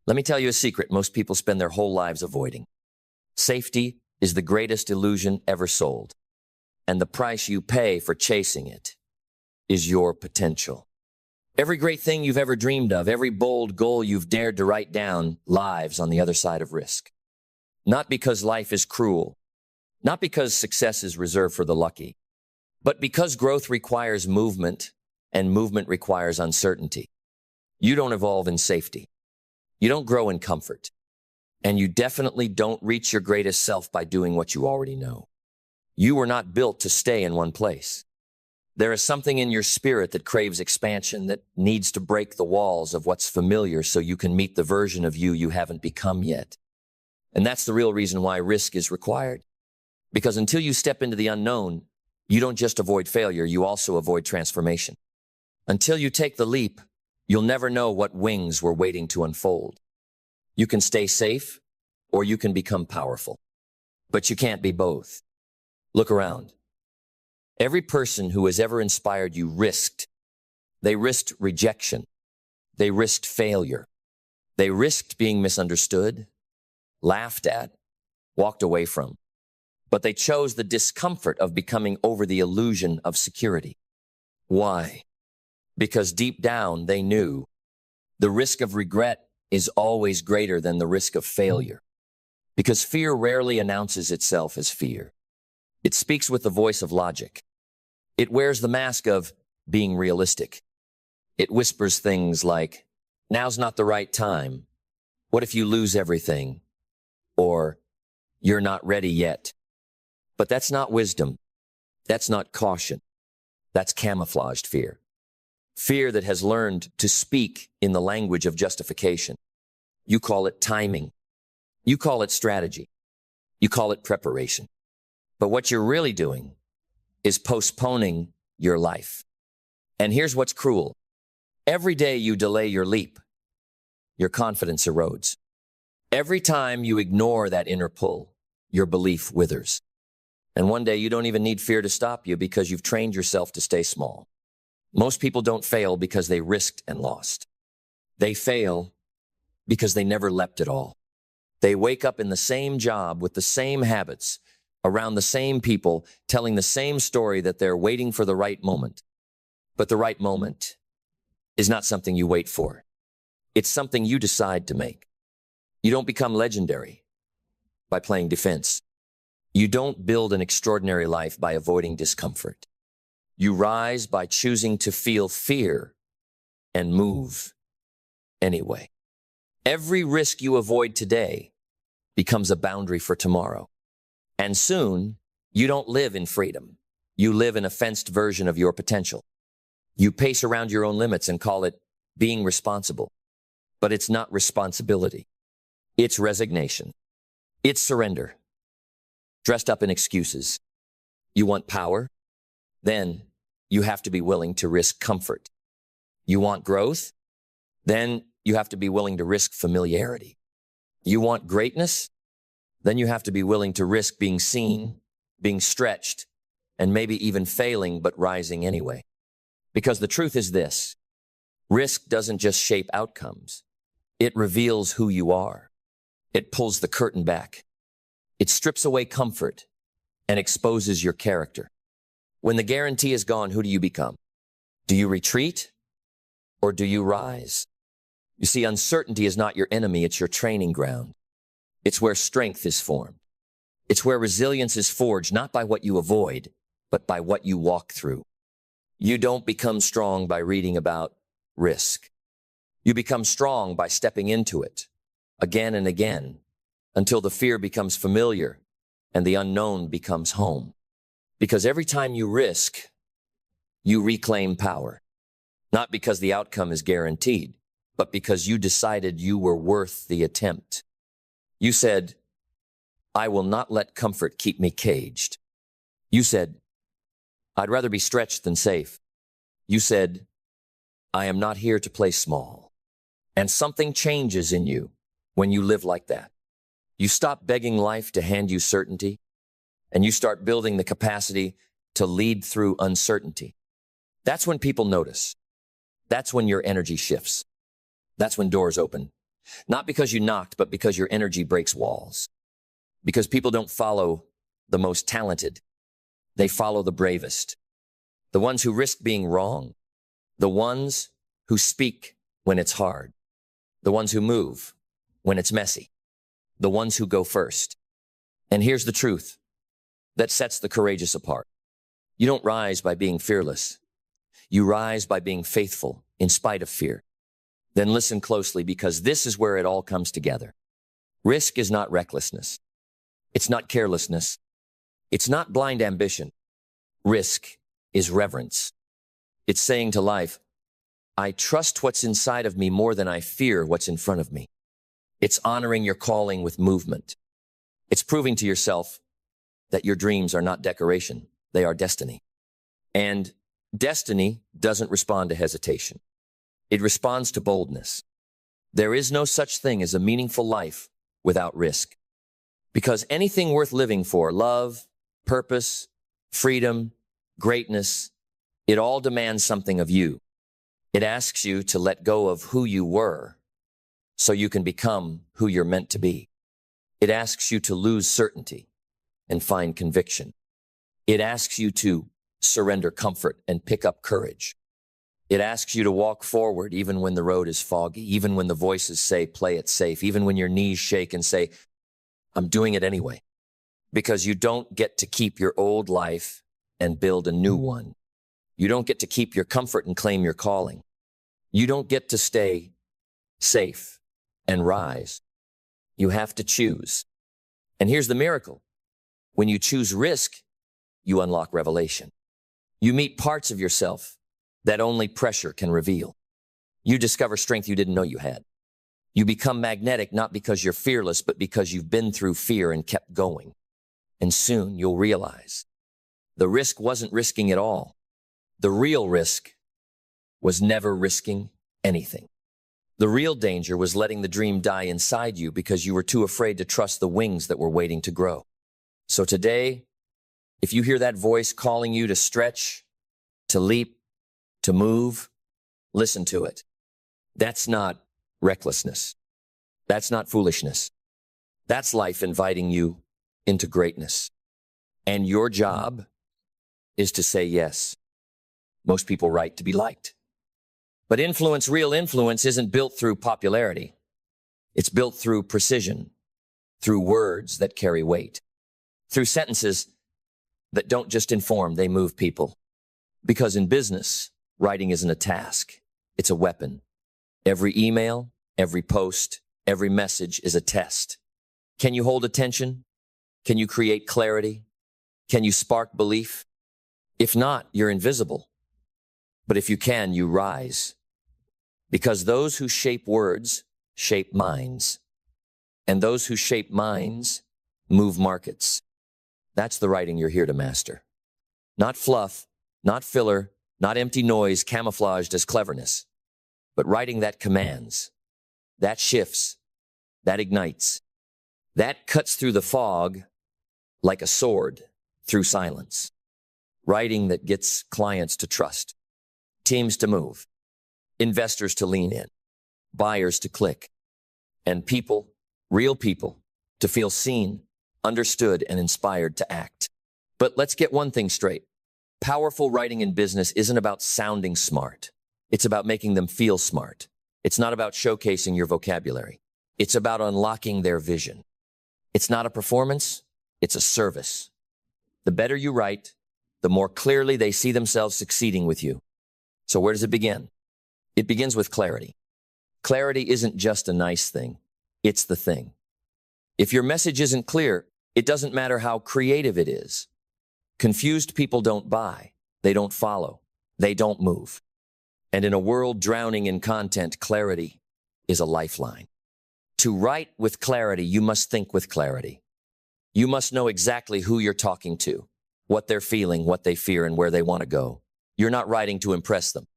Let me tell you a secret most people spend their whole lives avoiding. Safety is the greatest illusion ever sold, and the price you pay for chasing it is your potential. Every great thing you've ever dreamed of, every bold goal you've dared to write down, lives on the other side of risk. Not because life is cruel, not because success is reserved for the lucky, but because growth requires movement, and movement requires uncertainty. You don't evolve in safety. You don't grow in comfort. And you definitely don't reach your greatest self by doing what you already know. You were not built to stay in one place. There is something in your spirit that craves expansion, that needs to break the walls of what's familiar so you can meet the version of you haven't become yet. And that's the real reason why risk is required. Because until you step into the unknown, you don't just avoid failure, you also avoid transformation. Until you take the leap, you'll never know what wings were waiting to unfold. You can stay safe, or you can become powerful. But you can't be both. Look around. Every person who has ever inspired you risked. They risked rejection. They risked failure. They risked being misunderstood, laughed at, walked away from. But they chose the discomfort of becoming over the illusion of security. Why? Because deep down they knew the risk of regret is always greater than the risk of failure. Because fear rarely announces itself as fear. It speaks with the voice of logic. It wears the mask of being realistic. It whispers things like, now's not the right time. What if you lose everything? Or, you're not ready yet. But that's not wisdom. That's not caution. That's camouflaged fear. Fear that has learned to speak in the language of justification. You call it timing. You call it strategy. You call it preparation. But what you're really doing is postponing your life. And here's what's cruel. Every day you delay your leap, your confidence erodes. Every time you ignore that inner pull, your belief withers. And one day you don't even need fear to stop you because you've trained yourself to stay small. Most people don't fail because they risked and lost. They fail because they never leapt at all. They wake up in the same job with the same habits, around the same people, telling the same story that they're waiting for the right moment. But the right moment is not something you wait for. It's something you decide to make. You don't become legendary by playing defense. You don't build an extraordinary life by avoiding discomfort. You rise by choosing to feel fear and move anyway. Every risk you avoid today becomes a boundary for tomorrow. And soon, you don't live in freedom. You live in a fenced version of your potential. You pace around your own limits and call it being responsible. But it's not responsibility. It's resignation. It's surrender. Dressed up in excuses. You want power? Then you have to be willing to risk comfort. You want growth? Then you have to be willing to risk familiarity. You want greatness? Then you have to be willing to risk being seen, being stretched, and maybe even failing but rising anyway. Because the truth is this: risk doesn't just shape outcomes. It reveals who you are. It pulls the curtain back. It strips away comfort and exposes your character. When the guarantee is gone, who do you become? Do you retreat or do you rise? You see, uncertainty is not your enemy, it's your training ground. It's where strength is formed. It's where resilience is forged, not by what you avoid, but by what you walk through. You don't become strong by reading about risk. You become strong by stepping into it again and again until the fear becomes familiar and the unknown becomes home. Because every time you risk, you reclaim power. Not because the outcome is guaranteed, but because you decided you were worth the attempt. You said, I will not let comfort keep me caged. You said, I'd rather be stretched than safe. You said, I am not here to play small. And something changes in you when you live like that. You stop begging life to hand you certainty, and you start building the capacity to lead through uncertainty. That's when people notice. That's when your energy shifts. That's when doors open. Not because you knocked, but because your energy breaks walls. Because people don't follow the most talented. They follow the bravest. The ones who risk being wrong. The ones who speak when it's hard. The ones who move when it's messy. The ones who go first. And here's the truth that sets the courageous apart. You don't rise by being fearless. You rise by being faithful in spite of fear. Then listen closely, because this is where it all comes together. Risk is not recklessness. It's not carelessness. It's not blind ambition. Risk is reverence. It's saying to life, I trust what's inside of me more than I fear what's in front of me. It's honoring your calling with movement. It's proving to yourself that your dreams are not decoration. They are destiny. And destiny doesn't respond to hesitation. It responds to boldness. There is no such thing as a meaningful life without risk. Because anything worth living for, love, purpose, freedom, greatness, it all demands something of you. It asks you to let go of who you were so you can become who you're meant to be. It asks you to lose certainty and find conviction. It asks you to surrender comfort and pick up courage. It asks you to walk forward even when the road is foggy, even when the voices say, play it safe, even when your knees shake and say, I'm doing it anyway. Because you don't get to keep your old life and build a new one. You don't get to keep your comfort and claim your calling. You don't get to stay safe and rise. You have to choose. And here's the miracle. When you choose risk, you unlock revelation. You meet parts of yourself that only pressure can reveal. You discover strength you didn't know you had. You become magnetic not because you're fearless, but because you've been through fear and kept going. And soon you'll realize the risk wasn't risking at all. The real risk was never risking anything. The real danger was letting the dream die inside you because you were too afraid to trust the wings that were waiting to grow. So today, if you hear that voice calling you to stretch, to leap, to move, listen to it. That's not recklessness. That's not foolishness. That's life inviting you into greatness. And your job is to say yes. Most people write to be liked. But influence, real influence, isn't built through popularity. It's built through precision, through words that carry weight, through sentences that don't just inform, they move people. Because in business, writing isn't a task, it's a weapon. Every email, every post, every message is a test. Can you hold attention? Can you create clarity? Can you spark belief? If not, you're invisible. But if you can, you rise. Because those who shape words shape minds. And those who shape minds move markets. That's the writing you're here to master. Not fluff, not filler, not empty noise camouflaged as cleverness, but writing that commands, that shifts, that ignites, that cuts through the fog like a sword through silence. Writing that gets clients to trust, teams to move, investors to lean in, buyers to click, and people, real people, to feel seen, understood, and inspired to act. But let's get one thing straight. Powerful writing in business isn't about sounding smart. It's about making them feel smart. It's not about showcasing your vocabulary. It's about unlocking their vision. It's not a performance, it's a service. The better you write, the more clearly they see themselves succeeding with you. So where does it begin? It begins with clarity. Clarity isn't just a nice thing. It's the thing. If your message isn't clear, it doesn't matter how creative it is. Confused people don't buy. They don't follow. They don't move. And in a world drowning in content, clarity is a lifeline. To write with clarity, you must think with clarity. You must know exactly who you're talking to, what they're feeling, what they fear, and where they want to go. You're not writing to impress them.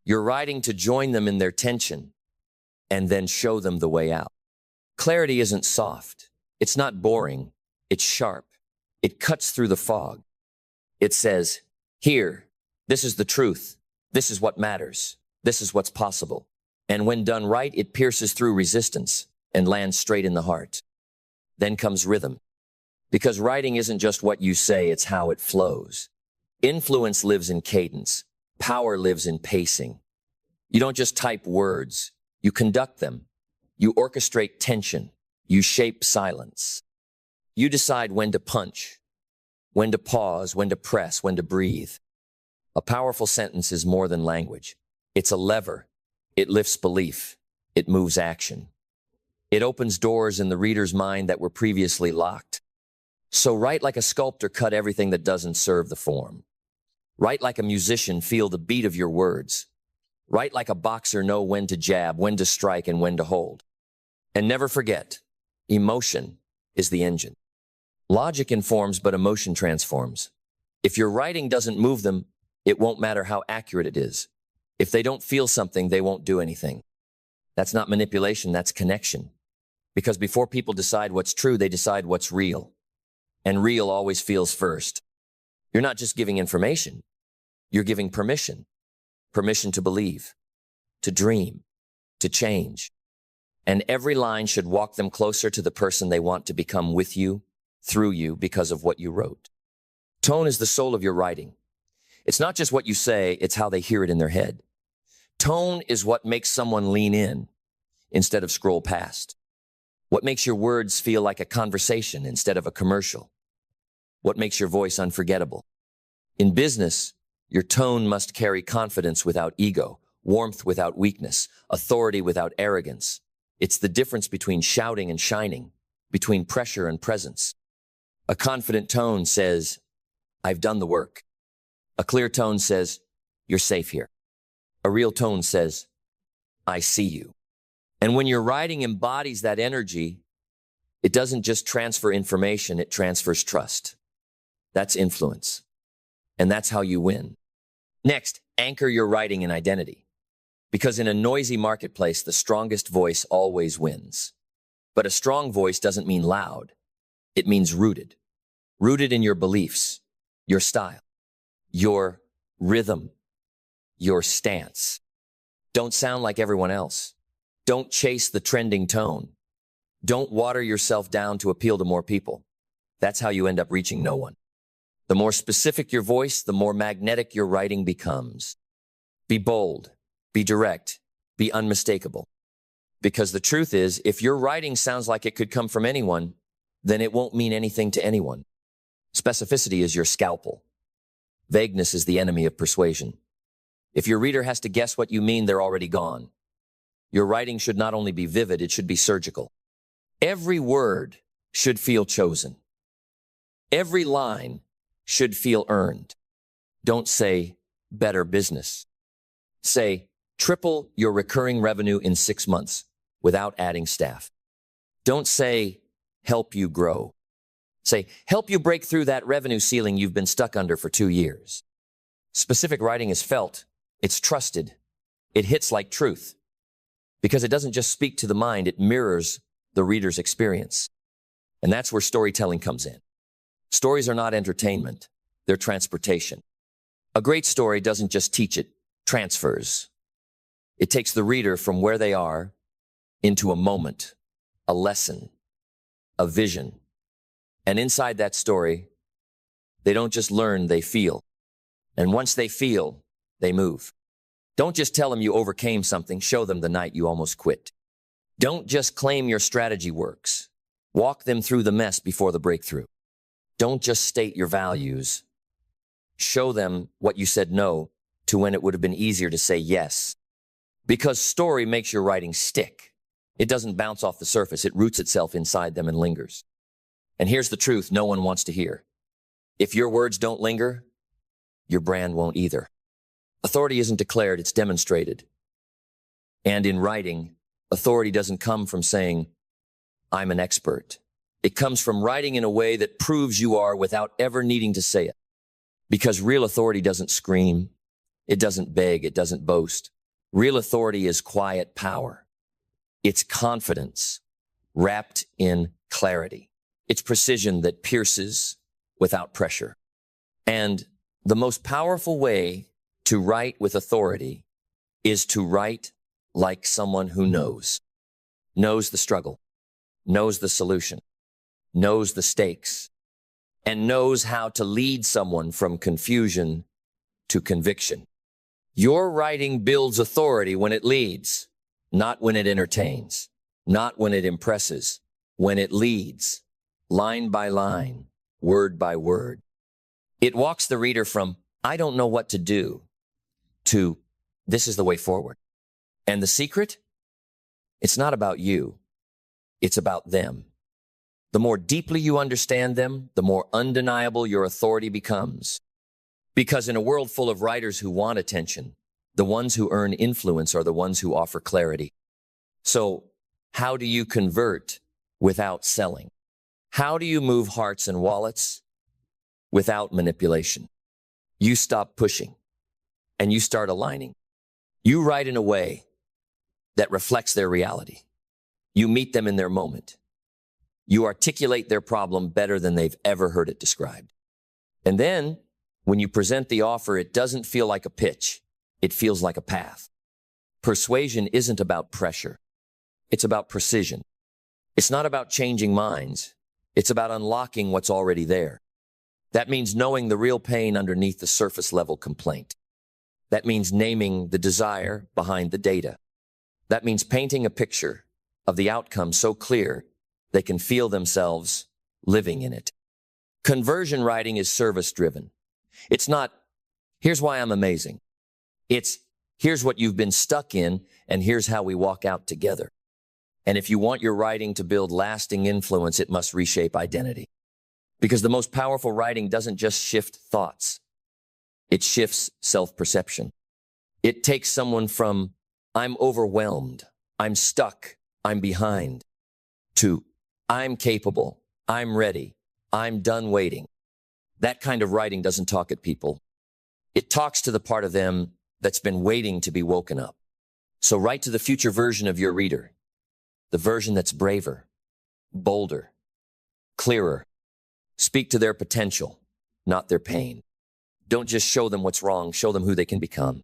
You're writing to join them in their tension and then show them the way out. Clarity isn't soft. It's not boring. It's sharp. It cuts through the fog. It says, here, this is the truth. This is what matters. This is what's possible. And when done right, it pierces through resistance and lands straight in the heart. Then comes rhythm. Because writing isn't just what you say, it's how it flows. Influence lives in cadence. Power lives in pacing. You don't just type words, you conduct them. You orchestrate tension. You shape silence. You decide when to punch, when to pause, when to press, when to breathe. A powerful sentence is more than language. It's a lever. It lifts belief. It moves action. It opens doors in the reader's mind that were previously locked. So write like a sculptor, cut everything that doesn't serve the form. Write like a musician, feel the beat of your words. Write like a boxer, know when to jab, when to strike, and when to hold. And never forget, emotion is the engine. Logic informs, but emotion transforms. If your writing doesn't move them, it won't matter how accurate it is. If they don't feel something, they won't do anything. That's not manipulation, that's connection. Because before people decide what's true, they decide what's real. And real always feels first. You're not just giving information. You're giving permission. Permission to believe, to dream, to change. And every line should walk them closer to the person they want to become, with you, through you, because of what you wrote. Tone is the soul of your writing. It's not just what you say, it's how they hear it in their head. Tone is what makes someone lean in instead of scroll past. What makes your words feel like a conversation instead of a commercial. What makes your voice unforgettable. In business, your tone must carry confidence without ego, warmth without weakness, authority without arrogance. It's the difference between shouting and shining, between pressure and presence. A confident tone says, I've done the work. A clear tone says, you're safe here. A real tone says, I see you. And when your writing embodies that energy, it doesn't just transfer information, it transfers trust. That's influence. And that's how you win. Next, anchor your writing in identity. Because in a noisy marketplace, the strongest voice always wins. But a strong voice doesn't mean loud. It means rooted. Rooted in your beliefs, your style, your rhythm, your stance. Don't sound like everyone else. Don't chase the trending tone. Don't water yourself down to appeal to more people. That's how you end up reaching no one. The more specific your voice, the more magnetic your writing becomes. Be bold, be direct, be unmistakable. Because the truth is, if your writing sounds like it could come from anyone, then it won't mean anything to anyone. Specificity is your scalpel. Vagueness is the enemy of persuasion. If your reader has to guess what you mean, they're already gone. Your writing should not only be vivid, it should be surgical. Every word should feel chosen. Every line should feel earned. Don't say, better business. Say, triple your recurring revenue in 6 months without adding staff. Don't say, help you grow. Say, help you break through that revenue ceiling you've been stuck under for 2 years. Specific writing is felt. It's trusted. It hits like truth. Because it doesn't just speak to the mind, it mirrors the reader's experience. And that's where storytelling comes in. Stories are not entertainment. They're transportation. A great story doesn't just teach, it transfers. It takes the reader from where they are into a moment, a lesson, a vision. And inside that story, they don't just learn, they feel. And once they feel, they move. Don't just tell them you overcame something, show them the night you almost quit. Don't just claim your strategy works. Walk them through the mess before the breakthrough. Don't just state your values. Show them what you said no to when it would have been easier to say yes. Because story makes your writing stick. It doesn't bounce off the surface. It roots itself inside them and lingers. And here's the truth no one wants to hear. If your words don't linger, your brand won't either. Authority isn't declared, it's demonstrated. And in writing, authority doesn't come from saying, I'm an expert. It comes from writing in a way that proves you are without ever needing to say it. Because real authority doesn't scream, it doesn't beg, it doesn't boast. Real authority is quiet power. It's confidence wrapped in clarity. It's precision that pierces without pressure. And the most powerful way to write with authority is to write like someone who knows the struggle, knows the solution, knows the stakes, and knows how to lead someone from confusion to conviction. Your writing builds authority when it leads, not when it entertains, not when it impresses, when it leads, line by line, word by word. It walks the reader from, I don't know what to do, to, this is the way forward. And the secret? It's not about you. It's about them. The more deeply you understand them, the more undeniable your authority becomes. Because in a world full of writers who want attention, the ones who earn influence are the ones who offer clarity. So, how do you convert without selling? How do you move hearts and wallets without manipulation? You stop pushing and you start aligning. You write in a way that reflects their reality. You meet them in their moment. You articulate their problem better than they've ever heard it described. And then, when you present the offer, it doesn't feel like a pitch. It feels like a path. Persuasion isn't about pressure. It's about precision. It's not about changing minds. It's about unlocking what's already there. That means knowing the real pain underneath the surface level complaint. That means naming the desire behind the data. That means painting a picture of the outcome so clear they can feel themselves living in it. Conversion writing is service-driven. It's not, here's why I'm amazing. It's, here's what you've been stuck in, and here's how we walk out together. And if you want your writing to build lasting influence, it must reshape identity. Because the most powerful writing doesn't just shift thoughts. It shifts self-perception. It takes someone from, I'm overwhelmed, I'm stuck, I'm behind, to, I'm capable, I'm ready, I'm done waiting. That kind of writing doesn't talk at people. It talks to the part of them that's been waiting to be woken up. So write to the future version of your reader, the version that's braver, bolder, clearer. Speak to their potential, not their pain. Don't just show them what's wrong, show them who they can become.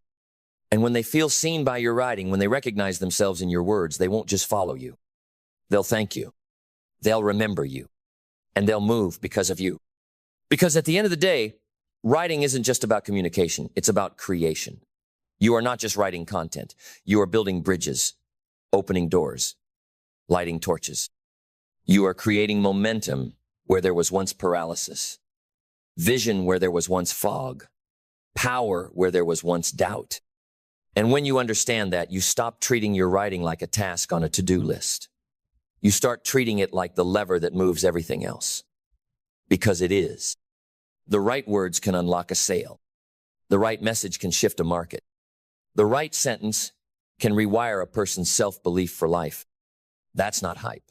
And when they feel seen by your writing, when they recognize themselves in your words, they won't just follow you. They'll thank you. They'll remember you. And they'll move because of you. Because at the end of the day, writing isn't just about communication. It's about creation. You are not just writing content. You are building bridges, opening doors, lighting torches. You are creating momentum where there was once paralysis, vision where there was once fog, power where there was once doubt. And when you understand that, you stop treating your writing like a task on a to-do list. You start treating it like the lever that moves everything else. Because it is. The right words can unlock a sale. The right message can shift a market. The right sentence can rewire a person's self-belief for life. That's not hype.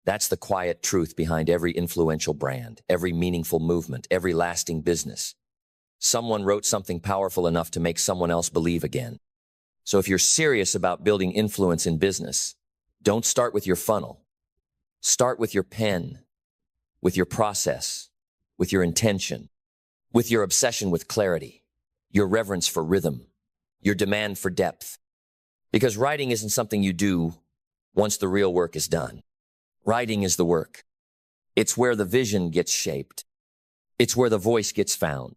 That's the quiet truth behind every influential brand, every meaningful movement, every lasting business. Someone wrote something powerful enough to make someone else believe again. So if you're serious about building influence in business, don't start with your funnel. Start with your pen, with your process, with your intention, with your obsession with clarity, your reverence for rhythm, your demand for depth. Because writing isn't something you do once the real work is done. Writing is the work. It's where the vision gets shaped. It's where the voice gets found.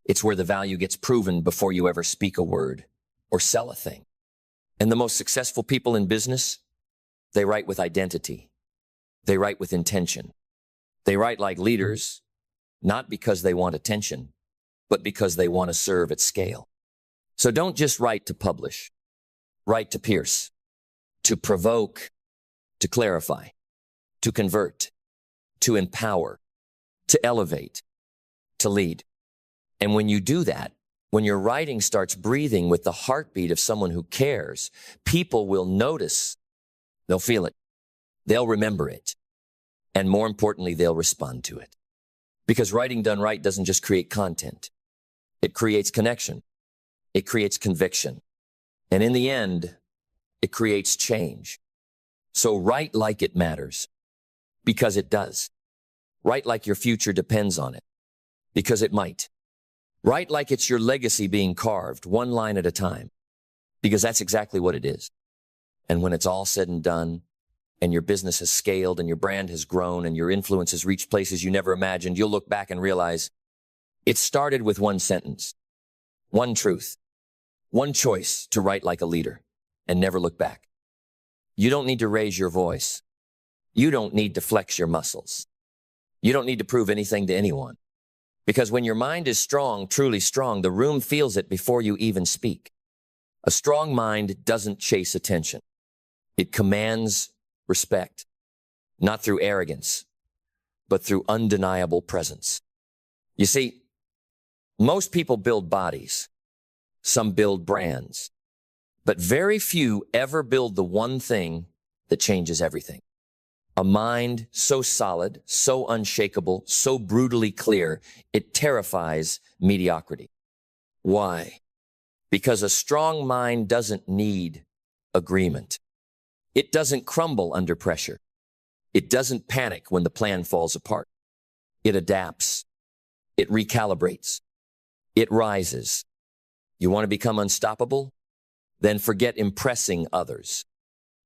It's where the value gets proven before you ever speak a word or sell a thing. And the most successful people in business, they write with identity. They write with intention. They write like leaders, not because they want attention, but because they want to serve at scale. So don't just write to publish. Write to pierce, to provoke, to clarify, to convert, to empower, to elevate, to lead. And when you do that, when your writing starts breathing with the heartbeat of someone who cares, people will notice. They'll feel it. They'll remember it. And more importantly, they'll respond to it. Because writing done right doesn't just create content. It creates connection. It creates conviction. And in the end, it creates change. So write like it matters. Because it does. Write like your future depends on it. Because it might. Write like it's your legacy being carved, one line at a time. Because that's exactly what it is. And when it's all said and done, and your business has scaled and your brand has grown and your influence has reached places you never imagined, you'll look back and realize it started with one sentence, one truth, one choice to write like a leader and never look back. You don't need to raise your voice. You don't need to flex your muscles. You don't need to prove anything to anyone. Because when your mind is strong, truly strong, the room feels it before you even speak. A strong mind doesn't chase attention. It commands respect, not through arrogance, but through undeniable presence. You see, most people build bodies. Some build brands. But very few ever build the one thing that changes everything. A mind so solid, so unshakable, so brutally clear, it terrifies mediocrity. Why? Because a strong mind doesn't need agreement. It doesn't crumble under pressure. It doesn't panic when the plan falls apart. It adapts. It recalibrates. It rises. You want to become unstoppable? Then forget impressing others.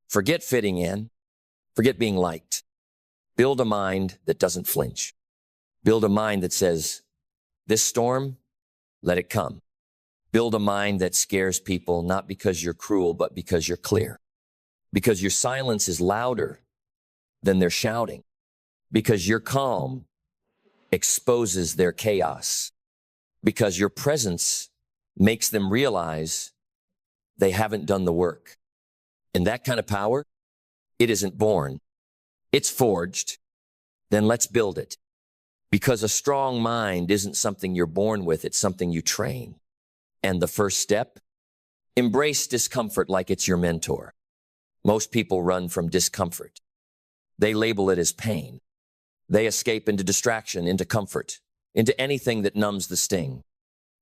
Forget fitting in. Forget being liked. Build a mind that doesn't flinch. Build a mind that says, this storm, let it come. Build a mind that scares people, not because you're cruel, but because you're clear. Because your silence is louder than their shouting. Because your calm exposes their chaos. Because your presence makes them realize they haven't done the work. And that kind of power, it isn't born. It's forged. Then let's build it. Because a strong mind isn't something you're born with, it's something you train. And the first step, embrace discomfort like it's your mentor. Most people run from discomfort. They label it as pain. They escape into distraction, into comfort, into anything that numbs the sting.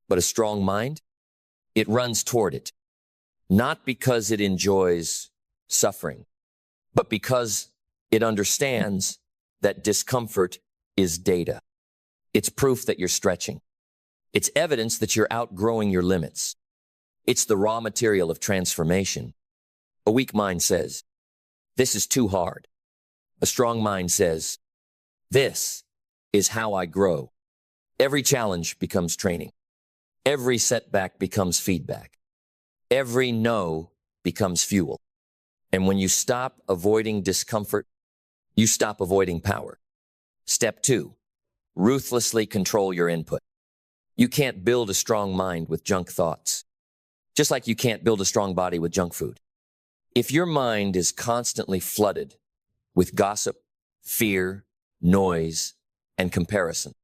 But a strong mind, it runs toward it. Not because it enjoys suffering, but because it understands that discomfort is data. It's proof that you're stretching. It's evidence that you're outgrowing your limits. It's the raw material of transformation. A weak mind says, this is too hard. A strong mind says, this is how I grow. Every challenge becomes training. Every setback becomes feedback. Every no becomes fuel. And when you stop avoiding discomfort, you stop avoiding power. Step 2, ruthlessly control your input. You can't build a strong mind with junk thoughts, just like you can't build a strong body with junk food. If your mind is constantly flooded with gossip, fear, noise, and comparison,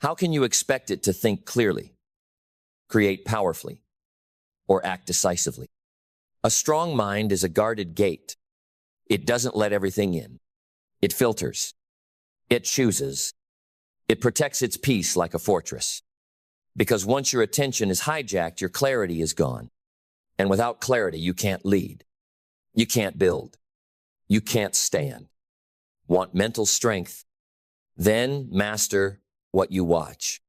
how can you expect it to think clearly, create powerfully, or act decisively? A strong mind is a guarded gate. It doesn't let everything in. It filters. It chooses. It protects its peace like a fortress. Because once your attention is hijacked, your clarity is gone. And without clarity, you can't lead. You can't build. You can't stand. Want mental strength? Then master what you watch.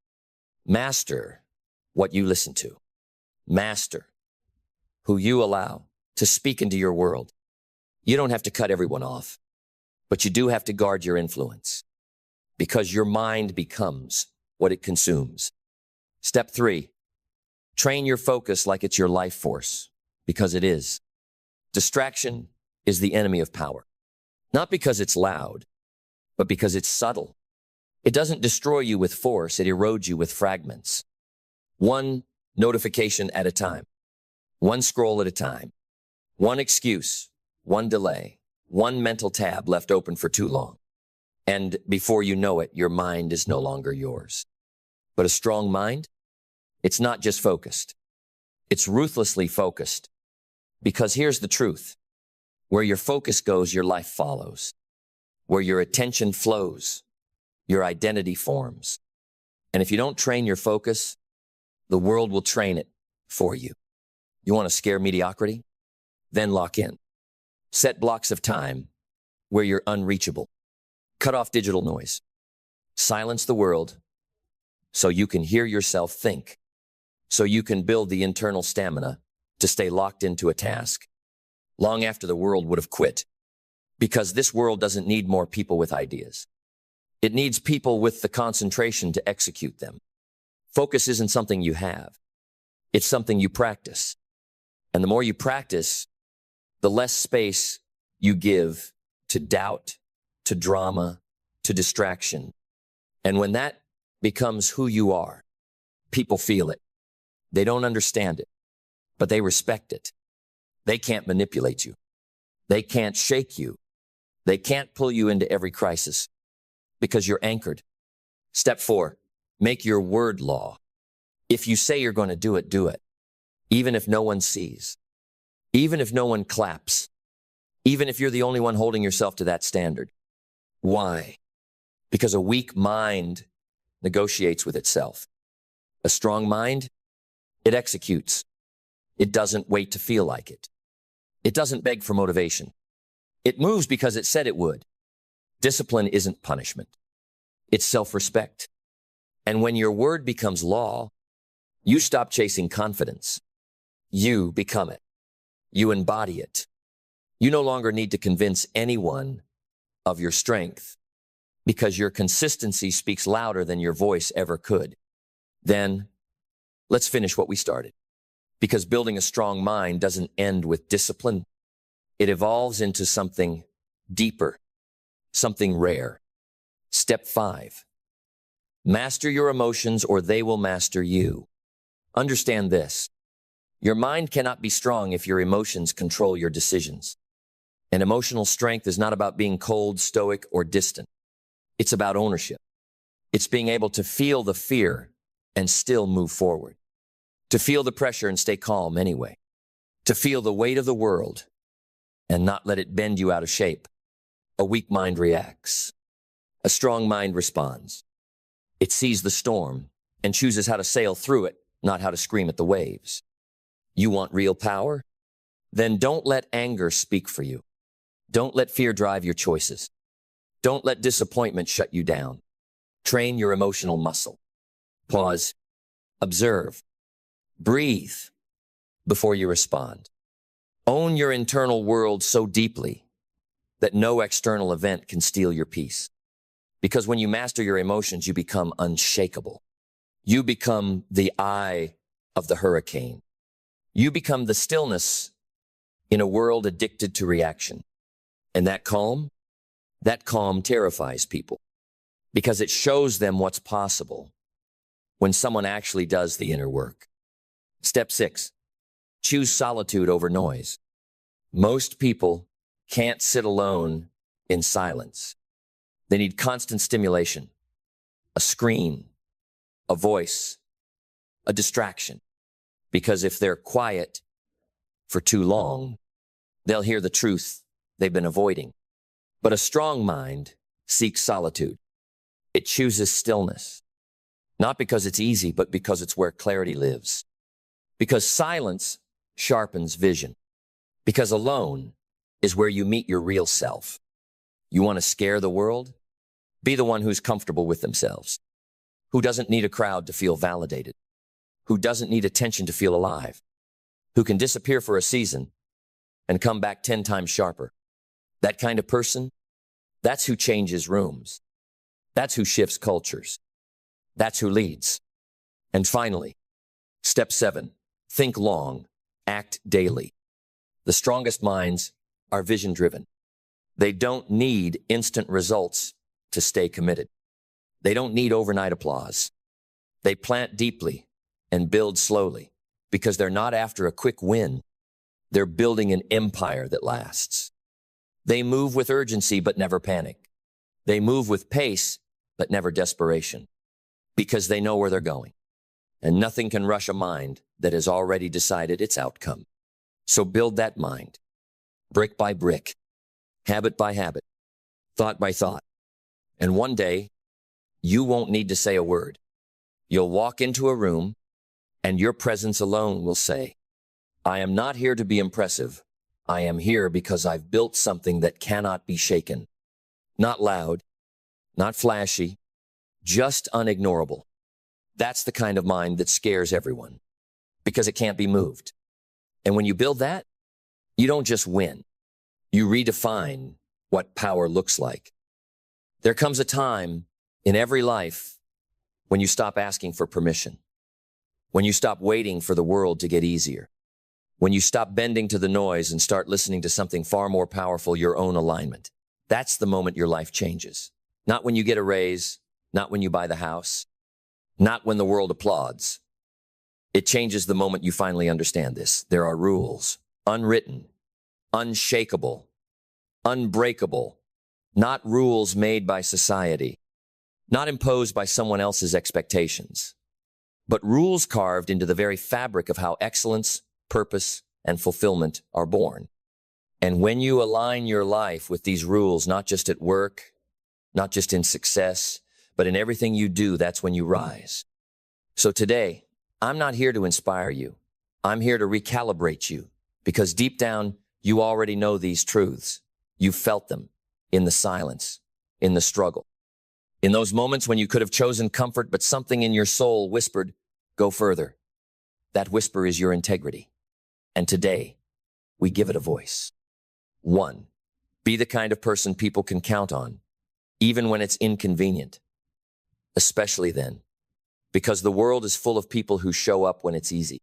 Master what you listen to. Master who you allow to speak into your world. You don't have to cut everyone off, but you do have to guard your influence because your mind becomes what it consumes. Step 3, train your focus like it's your life force, because it is. Distraction is the enemy of power, not because it's loud, but because it's subtle. It doesn't destroy you with force, it erodes you with fragments. One notification at a time, one scroll at a time, one excuse, one delay, one mental tab left open for too long. And before you know it, your mind is no longer yours. But a strong mind, it's not just focused. It's ruthlessly focused. Because here's the truth. Where your focus goes, your life follows. Where your attention flows, your identity forms. And if you don't train your focus, the world will train it for you. You want to scare mediocrity? Then lock in. Set blocks of time where you're unreachable. Cut off digital noise. Silence the world so you can hear yourself think, so you can build the internal stamina to stay locked into a task. long after the world would have quit. Because this world doesn't need more people with ideas. It needs people with the concentration to execute them. Focus isn't something you have. It's something you practice. And the more you practice, the less space you give to doubt, to drama, to distraction. And when that becomes who you are, people feel it. They don't understand it, but they respect it. They can't manipulate you. They can't shake you. They can't pull you into every crisis because you're anchored. Step 4, make your word law. If you say you're going to do it, do it. Even if no one sees. Even if no one claps. Even if you're the only one holding yourself to that standard. Why? Because a weak mind negotiates with itself. A strong mind, it executes. It doesn't wait to feel like it. It doesn't beg for motivation. It moves because it said it would. Discipline isn't punishment. It's self-respect. And when your word becomes law, you stop chasing confidence. You become it. You embody it. You no longer need to convince anyone of your strength because your consistency speaks louder than your voice ever could. Then, let's finish what we started. Because building a strong mind doesn't end with discipline. It evolves into something deeper, something rare. Step 5. Master your emotions or they will master you. Understand this. Your mind cannot be strong if your emotions control your decisions. And emotional strength is not about being cold, stoic, or distant. It's about ownership. It's being able to feel the fear and still move forward. To feel the pressure and stay calm anyway. To feel the weight of the world and not let it bend you out of shape. A weak mind reacts. A strong mind responds. It sees the storm and chooses how to sail through it, not how to scream at the waves. You want real power? Then don't let anger speak for you. Don't let fear drive your choices. Don't let disappointment shut you down. Train your emotional muscle. Pause. Observe. Breathe before you respond. Own your internal world so deeply that no external event can steal your peace. Because when you master your emotions, you become unshakable. You become the eye of the hurricane. You become the stillness in a world addicted to reaction. And that calm terrifies people because it shows them what's possible when someone actually does the inner work. Step 6, choose solitude over noise. Most people can't sit alone in silence. They need constant stimulation, a screen, a voice, a distraction. Because if they're quiet for too long, they'll hear the truth they've been avoiding. But a strong mind seeks solitude. It chooses stillness, not because it's easy, but because it's where clarity lives. Because silence sharpens vision. Because alone is where you meet your real self. You want to scare the world? Be the one who's comfortable with themselves, who doesn't need a crowd to feel validated, who doesn't need attention to feel alive, who can disappear for a season and come back 10 times sharper. That kind of person, that's who changes rooms. That's who shifts cultures. That's who leads. And finally, step 7, think long, act daily. The strongest minds are vision-driven. They don't need instant results to stay committed. They don't need overnight applause. They plant deeply and build slowly because they're not after a quick win. They're building an empire that lasts. They move with urgency but never panic. They move with pace but never desperation because they know where they're going. And nothing can rush a mind that has already decided its outcome. So build that mind, brick by brick, habit by habit, thought by thought. And one day, you won't need to say a word. You'll walk into a room, and your presence alone will say, I am not here to be impressive. I am here because I've built something that cannot be shaken. Not loud, not flashy, just unignorable. That's the kind of mind that scares everyone because it can't be moved. And when you build that, You don't just win. You redefine what power looks like. There comes a time in every life when you stop asking for permission, when you stop waiting for the world to get easier, when you stop bending to the noise and start listening to something far more powerful, your own alignment. That's the moment your life changes. Not when you get a raise, not when you buy the house, not when the world applauds. It changes the moment you finally understand this. There are rules, unwritten, unshakable, unbreakable, not rules made by society, not imposed by someone else's expectations, but rules carved into the very fabric of how excellence, purpose, and fulfillment are born. And when you align your life with these rules, not just at work, not just in success, but in everything you do, that's when you rise. So today, I'm not here to inspire you. I'm here to recalibrate you, because deep down, you already know these truths. You've felt them in the silence, in the struggle, in those moments when you could have chosen comfort, but something in your soul whispered, go further. That whisper is your integrity. And today, we give it a voice. 1. Be the kind of person people can count on, even when it's inconvenient. Especially then, because the world is full of people who show up when it's easy.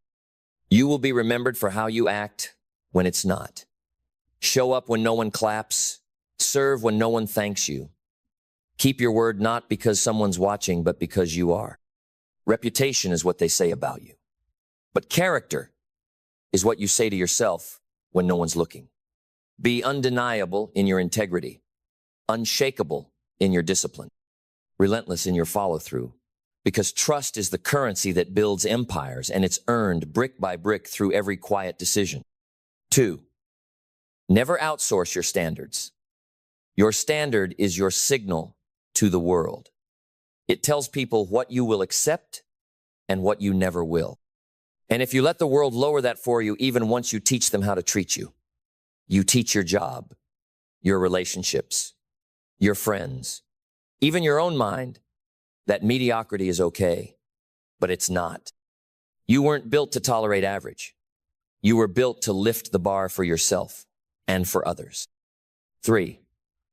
You will be remembered for how you act when it's not. Show up when no one claps. Serve when no one thanks you. Keep your word not because someone's watching, but because you are. Reputation is what they say about you. But character is what you say to yourself when no one's looking. Be undeniable in your integrity, unshakable in your discipline, relentless in your follow-through, because trust is the currency that builds empires, and it's earned brick by brick through every quiet decision. 2. Never outsource your standards. Your standard is your signal to the world. It tells people what you will accept and what you never will. And if you let the world lower that for you, even once you teach them how to treat you, you teach your job, your relationships, your friends, even your own mind, that mediocrity is okay, but it's not. You weren't built to tolerate average. You were built to lift the bar for yourself and for others. 3.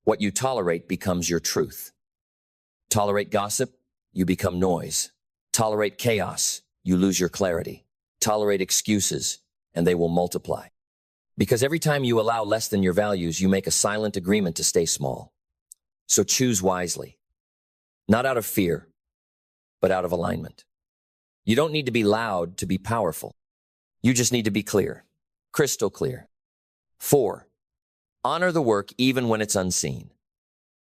What you tolerate becomes your truth. Tolerate gossip, you become noise. Tolerate chaos, you lose your clarity. Tolerate excuses, and they will multiply. Because every time you allow less than your values, you make a silent agreement to stay small. So choose wisely. Not out of fear, but out of alignment. You don't need to be loud to be powerful. You just need to be clear, crystal clear. 4. Honor the work even when it's unseen.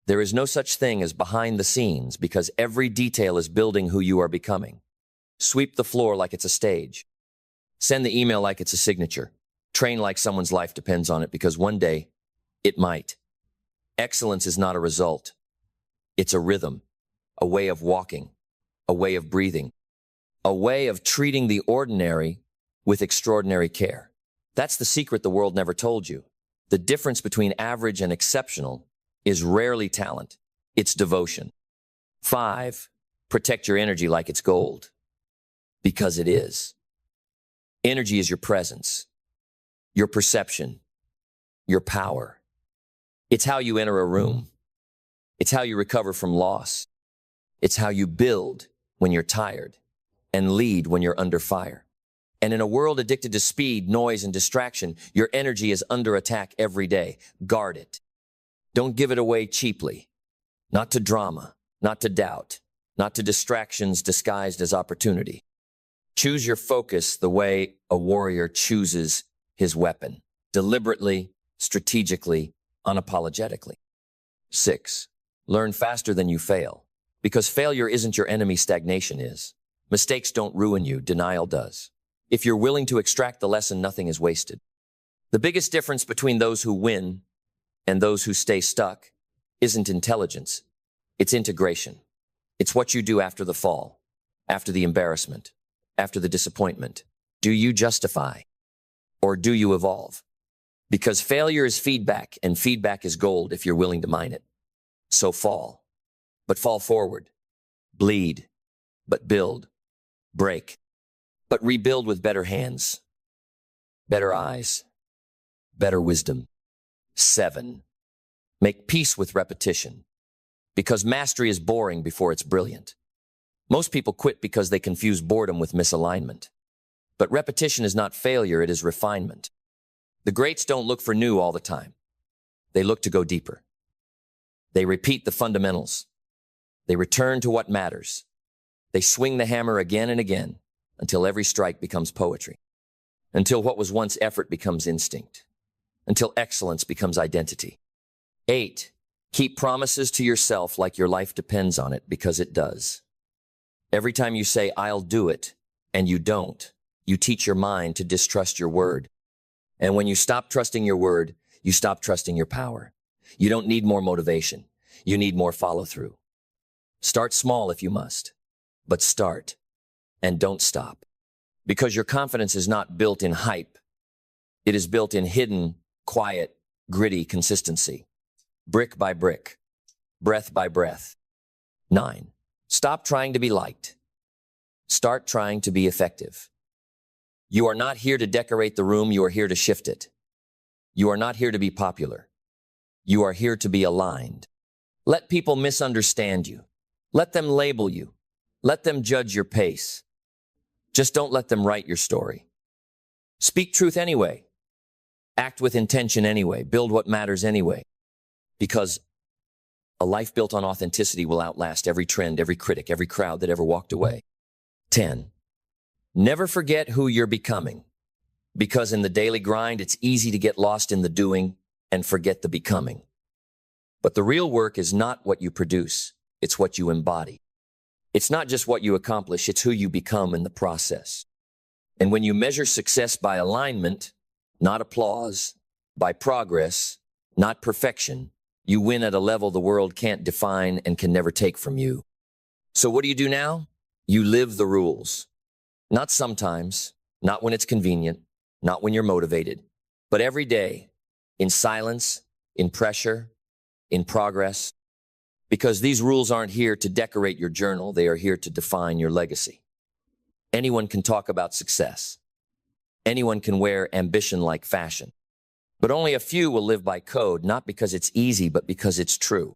There is no such thing as behind the scenes, because every detail is building who you are becoming. Sweep the floor like it's a stage. Send the email like it's a signature. Train like someone's life depends on it, because one day it might. Excellence is not a result. It's a rhythm, a way of walking, a way of breathing, a way of treating the ordinary with extraordinary care. That's the secret the world never told you. The difference between average and exceptional is rarely talent. It's devotion. 5. Protect your energy like it's gold. Because it is. Energy is your presence, your perception, your power. It's how you enter a room. It's how you recover from loss. It's how you build when you're tired and lead when you're under fire. And in a world addicted to speed, noise, and distraction, your energy is under attack every day. Guard it. Don't give it away cheaply. Not to drama, not to doubt, not to distractions disguised as opportunity. Choose your focus the way a warrior chooses his weapon. Deliberately, strategically, unapologetically. 6. Learn faster than you fail. Because failure isn't your enemy, stagnation is. Mistakes don't ruin you, denial does. If you're willing to extract the lesson, nothing is wasted. The biggest difference between those who win and those who stay stuck isn't intelligence. It's integration. It's what you do after the fall, after the embarrassment, after the disappointment. Do you justify or do you evolve? Because failure is feedback, and feedback is gold if you're willing to mine it. So fall, but fall forward. Bleed, but build. Break, but rebuild with better hands, better eyes, better wisdom. 7. Make peace with repetition, because mastery is boring before it's brilliant. Most people quit because they confuse boredom with misalignment. But repetition is not failure, it is refinement. The greats don't look for new all the time. They look to go deeper. They repeat the fundamentals. They return to what matters. They swing the hammer again and again until every strike becomes poetry. Until what was once effort becomes instinct. Until excellence becomes identity. 8. Keep promises to yourself like your life depends on it, because it does. Every time you say, I'll do it, and you don't, you teach your mind to distrust your word. And when you stop trusting your word, you stop trusting your power. You don't need more motivation. You need more follow-through. Start small if you must, but start and don't stop. Because your confidence is not built in hype. It is built in hidden, quiet, gritty consistency. Brick by brick, breath by breath. 9. Stop trying to be liked. Start trying to be effective. You are not here to decorate the room, you are here to shift it. You are not here to be popular. You are here to be aligned. Let people misunderstand you. Let them label you. Let them judge your pace. Just don't let them write your story. Speak truth anyway. Act with intention anyway. Build what matters anyway. Because a life built on authenticity will outlast every trend, every critic, every crowd that ever walked away. 10. Never forget who you're becoming. Because in the daily grind, it's easy to get lost in the doing and forget the becoming. But the real work is not what you produce. It's what you embody. It's not just what you accomplish, it's who you become in the process. And when you measure success by alignment, not applause, by progress, not perfection, you win at a level the world can't define and can never take from you. So what do you do now? You live the rules. Not sometimes, not when it's convenient, not when you're motivated, but every day, in silence, in pressure, in progress. Because these rules aren't here to decorate your journal, they are here to define your legacy. Anyone can talk about success. Anyone can wear ambition like fashion. But only a few will live by code, not because it's easy, but because it's true.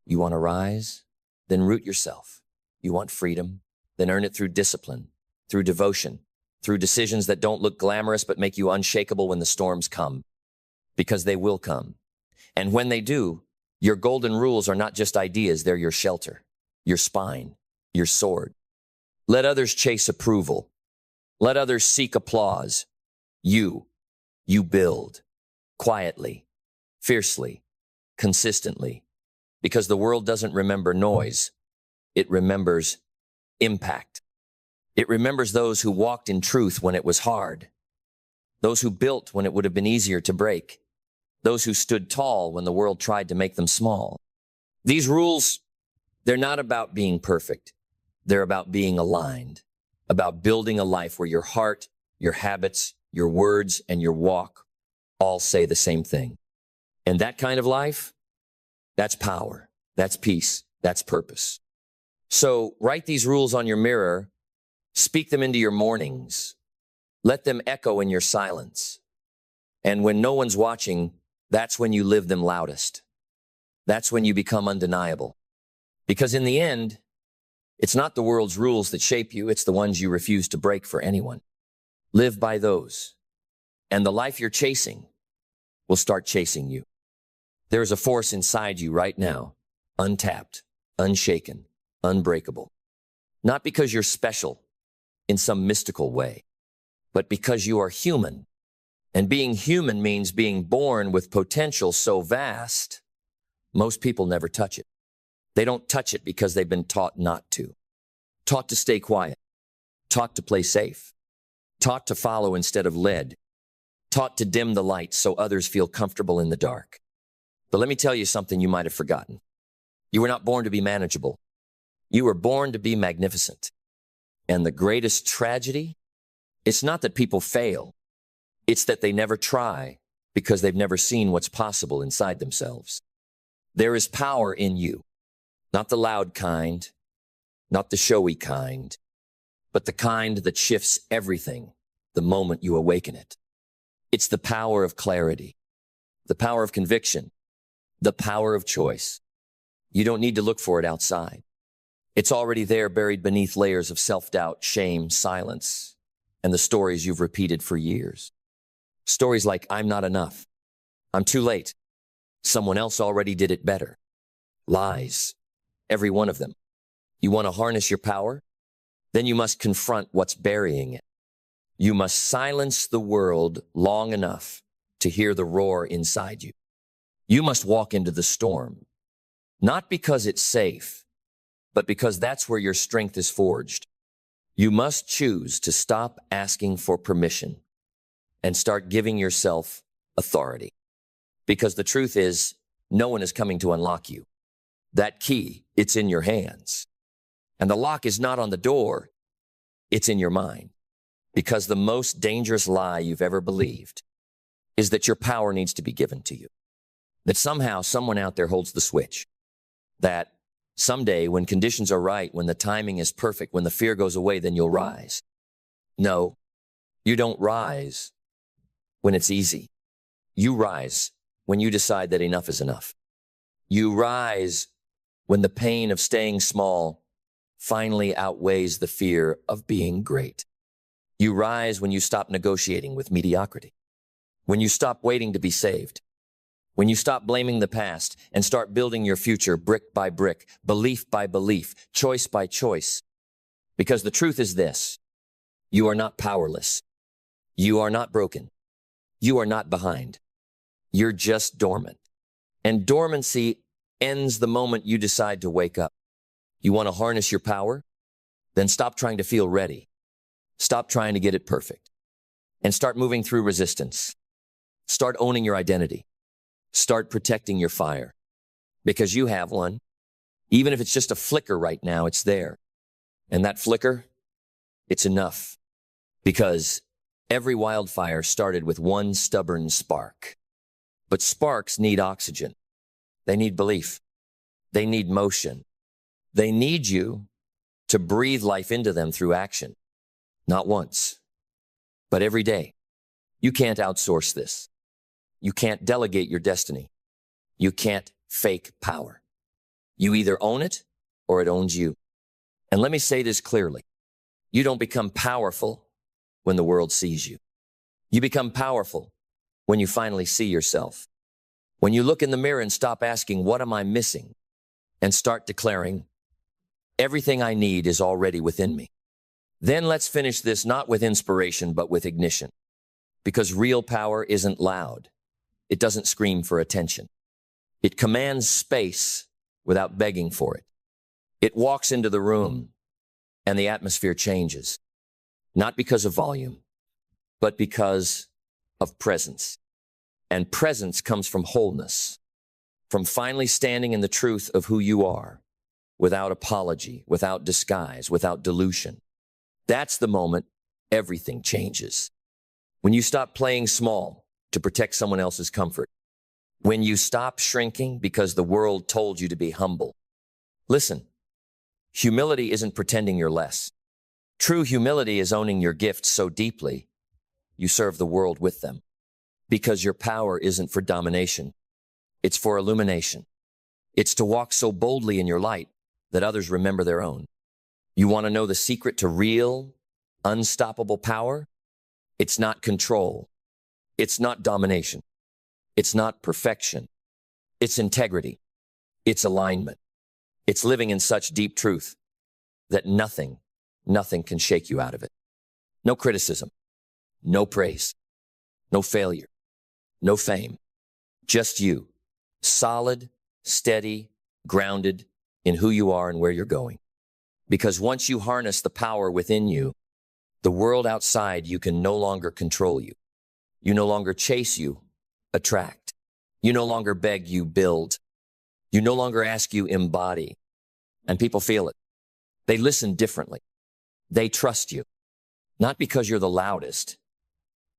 You want to rise? Then root yourself. You want freedom? Then earn it through discipline, through devotion, through decisions that don't look glamorous but make you unshakable when the storms come. Because they will come. And when they do, your golden rules are not just ideas, they're your shelter, your spine, your sword. Let others chase approval. Let others seek applause. You build. Quietly, fiercely, consistently. Because the world doesn't remember noise. It remembers impact. It remembers those who walked in truth when it was hard. Those who built when it would have been easier to break. Those who stood tall when the world tried to make them small. These rules, they're not about being perfect. They're about being aligned. About building a life where your heart, your habits, your words, and your walk all say the same thing. And that kind of life, that's power, that's peace, that's purpose. So write these rules on your mirror, speak them into your mornings, let them echo in your silence. And when no one's watching, that's when you live them loudest. That's when you become undeniable. Because in the end, it's not the world's rules that shape you, it's the ones you refuse to break for anyone. Live by those. And the life you're chasing will start chasing you. There is a force inside you right now, untapped, unshaken, unbreakable. Not because you're special in some mystical way, but because you are human. And being human means being born with potential so vast, most people never touch it. They don't touch it because they've been taught not to. Taught to stay quiet. Taught to play safe. Taught to follow instead of led. Taught to dim the light so others feel comfortable in the dark. But let me tell you something you might have forgotten. You were not born to be manageable. You were born to be magnificent. And the greatest tragedy, it's not that people fail. It's that they never try because they've never seen what's possible inside themselves. There is power in you, not the loud kind, not the showy kind, but the kind that shifts everything the moment you awaken it. It's the power of clarity, the power of conviction, the power of choice. You don't need to look for it outside. It's already there, buried beneath layers of self-doubt, shame, silence, and the stories you've repeated for years. Stories like, I'm not enough. I'm too late. Someone else already did it better. Lies. Every one of them. You want to harness your power? Then you must confront what's burying it. You must silence the world long enough to hear the roar inside you. You must walk into the storm, not because it's safe, but because that's where your strength is forged. You must choose to stop asking for permission and start giving yourself authority. Because the truth is, no one is coming to unlock you. That key, it's in your hands. And the lock is not on the door, it's in your mind. Because the most dangerous lie you've ever believed is that your power needs to be given to you. That somehow someone out there holds the switch. That someday when conditions are right, when the timing is perfect, when the fear goes away, then you'll rise. No, you don't rise when it's easy. You rise when you decide that enough is enough. You rise when the pain of staying small finally outweighs the fear of being great. You rise when you stop negotiating with mediocrity. When you stop waiting to be saved. When you stop blaming the past and start building your future brick by brick, belief by belief, choice by choice. Because the truth is this: you are not powerless. You are not broken. You are not behind. You're just dormant. And dormancy ends the moment you decide to wake up. You want to harness your power? Then stop trying to feel ready. Stop trying to get it perfect. And start moving through resistance. Start owning your identity. Start protecting your fire. Because you have one. Even if it's just a flicker right now, it's there. And that flicker, it's enough. Because every wildfire started with one stubborn spark. But sparks need oxygen. They need belief. They need motion. They need you to breathe life into them through action. Not once, but every day. You can't outsource this. You can't delegate your destiny. You can't fake power. You either own it or it owns you. And let me say this clearly. You don't become powerful when the world sees you. You become powerful when you finally see yourself. When you look in the mirror and stop asking, what am I missing? And start declaring, everything I need is already within me. Then let's finish this not with inspiration, but with ignition. Because real power isn't loud. It doesn't scream for attention. It commands space without begging for it. It walks into the room and the atmosphere changes. Not because of volume, but because of presence. And presence comes from wholeness, from finally standing in the truth of who you are, without apology, without disguise, without dilution. That's the moment everything changes. When you stop playing small to protect someone else's comfort. When you stop shrinking because the world told you to be humble. Listen, humility isn't pretending you're less. True humility is owning your gifts so deeply you serve the world with them. Because your power isn't for domination. It's for illumination. It's to walk so boldly in your light that others remember their own. You want to know the secret to real, unstoppable power? It's not control. It's not domination. It's not perfection. It's integrity. It's alignment. It's living in such deep truth that nothing can shake you out of it. No criticism, no praise, no failure, no fame. Just you, solid, steady, grounded in who you are and where you're going. Because once you harness the power within you, the world outside you can no longer control you. You no longer chase you, attract. You no longer beg you, build. You no longer ask you, embody. And people feel it. They listen differently. They trust you. Not because you're the loudest,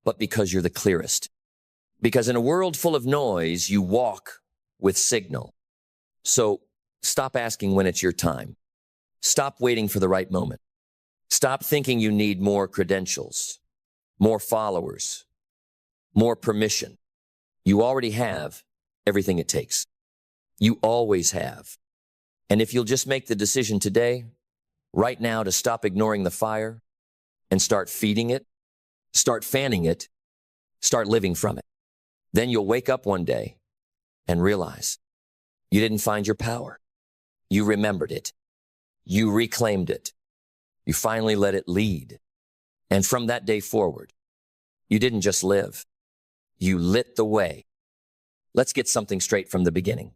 but because you're the clearest. Because in a world full of noise, you walk with signal. So stop asking when it's your time. Stop waiting for the right moment. Stop thinking you need more credentials, more followers, more permission. You already have everything it takes. You always have. And if you'll just make the decision today, right now, to stop ignoring the fire and start feeding it, start fanning it, start living from it, then you'll wake up one day and realize you didn't find your power. You remembered it. You reclaimed it. You finally let it lead. And from that day forward, you didn't just live. You lit the way. Let's get something straight from the beginning.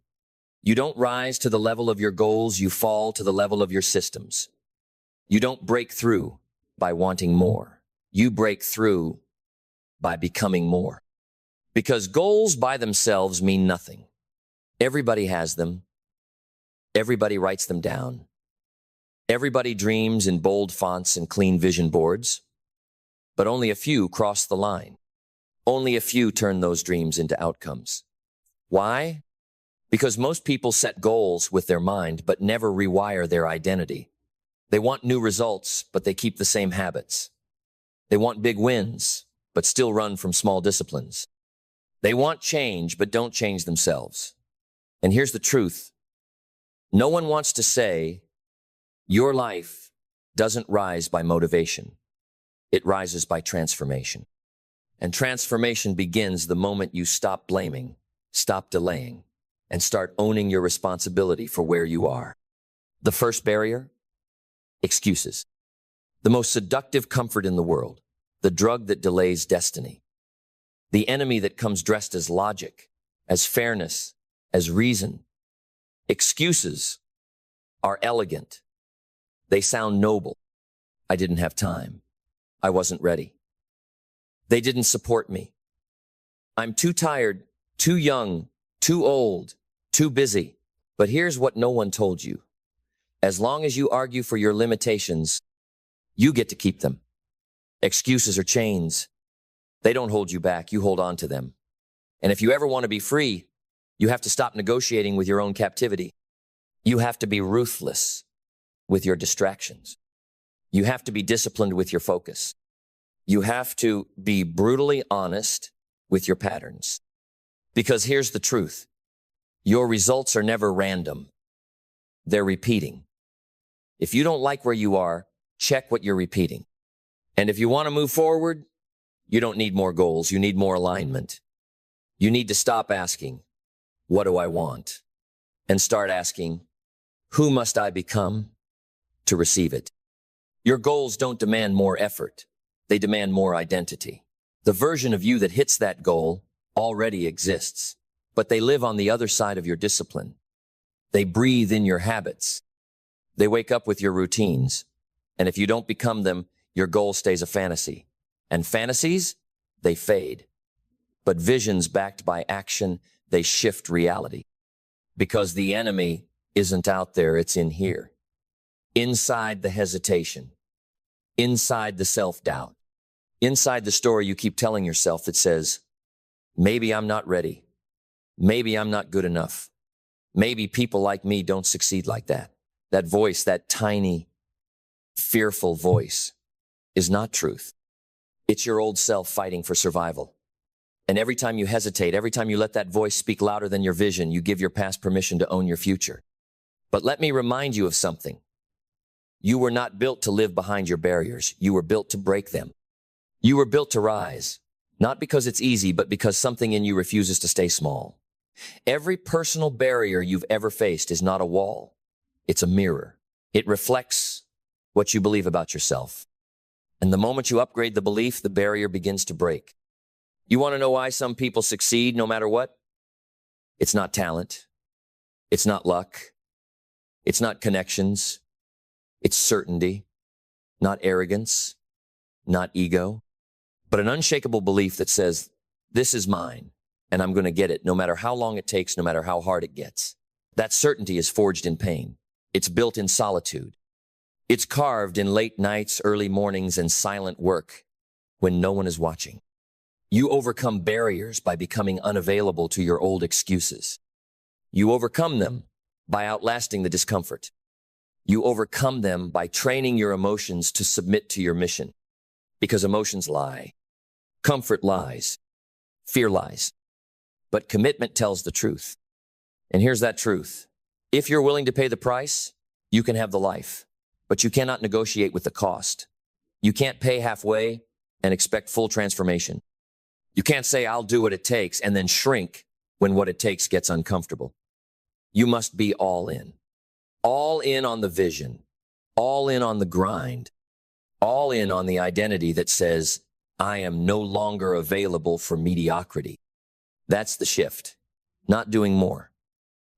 You don't rise to the level of your goals, you fall to the level of your systems. You don't break through by wanting more. You break through by becoming more. Because goals by themselves mean nothing. Everybody has them. Everybody writes them down. Everybody dreams in bold fonts and clean vision boards. But only a few cross the line. Only a few turn those dreams into outcomes. Why? Because most people set goals with their mind, but never rewire their identity. They want new results, but they keep the same habits. They want big wins, but still run from small disciplines. They want change, but don't change themselves. And here's the truth. No one wants to say, your life doesn't rise by motivation. It rises by transformation. And transformation begins the moment you stop blaming, stop delaying, and start owning your responsibility for where you are. The first barrier? Excuses. The most seductive comfort in the world. The drug that delays destiny. The enemy that comes dressed as logic, as fairness, as reason. Excuses are elegant. They sound noble. I didn't have time. I wasn't ready. They didn't support me. I'm too tired, too young, too old, too busy. But here's what no one told you. As long as you argue for your limitations, you get to keep them. Excuses are chains. They don't hold you back. You hold on to them. And if you ever want to be free, you have to stop negotiating with your own captivity. You have to be ruthless with your distractions. You have to be disciplined with your focus. You have to be brutally honest with your patterns. Because here's the truth. Your results are never random. They're repeating. If you don't like where you are, check what you're repeating. And if you want to move forward, you don't need more goals. You need more alignment. You need to stop asking, what do I want? And start asking, who must I become to receive it? Your goals don't demand more effort. They demand more identity. The version of you that hits that goal already exists, but they live on the other side of your discipline. They breathe in your habits. They wake up with your routines. And if you don't become them, your goal stays a fantasy. And fantasies, they fade. But visions backed by action, they shift reality. Because the enemy isn't out there, it's in here. Inside the hesitation. Inside the self-doubt. Inside the story you keep telling yourself that says, maybe I'm not ready. Maybe I'm not good enough. Maybe people like me don't succeed like that. That voice, that tiny, fearful voice, is not truth. It's your old self fighting for survival. And every time you hesitate, every time you let that voice speak louder than your vision, you give your past permission to own your future. But let me remind you of something. You were not built to live behind your barriers. You were built to break them. You were built to rise, not because it's easy, but because something in you refuses to stay small. Every personal barrier you've ever faced is not a wall. It's a mirror. It reflects what you believe about yourself. And the moment you upgrade the belief, the barrier begins to break. You want to know why some people succeed no matter what? It's not talent. It's not luck. It's not connections. It's certainty, not arrogance, not ego, but an unshakable belief that says, this is mine, and I'm going to get it no matter how long it takes, no matter how hard it gets. That certainty is forged in pain. It's built in solitude. It's carved in late nights, early mornings, and silent work when no one is watching. You overcome barriers by becoming unavailable to your old excuses. You overcome them by outlasting the discomfort. You overcome them by training your emotions to submit to your mission. Because emotions lie. Comfort lies. Fear lies. But commitment tells the truth. And here's that truth. If you're willing to pay the price, you can have the life, but you cannot negotiate with the cost. You can't pay halfway and expect full transformation. You can't say, I'll do what it takes, and then shrink when what it takes gets uncomfortable. You must be all in on the vision, all in on the grind, all in on the identity that says, I am no longer available for mediocrity. That's the shift. Not doing more.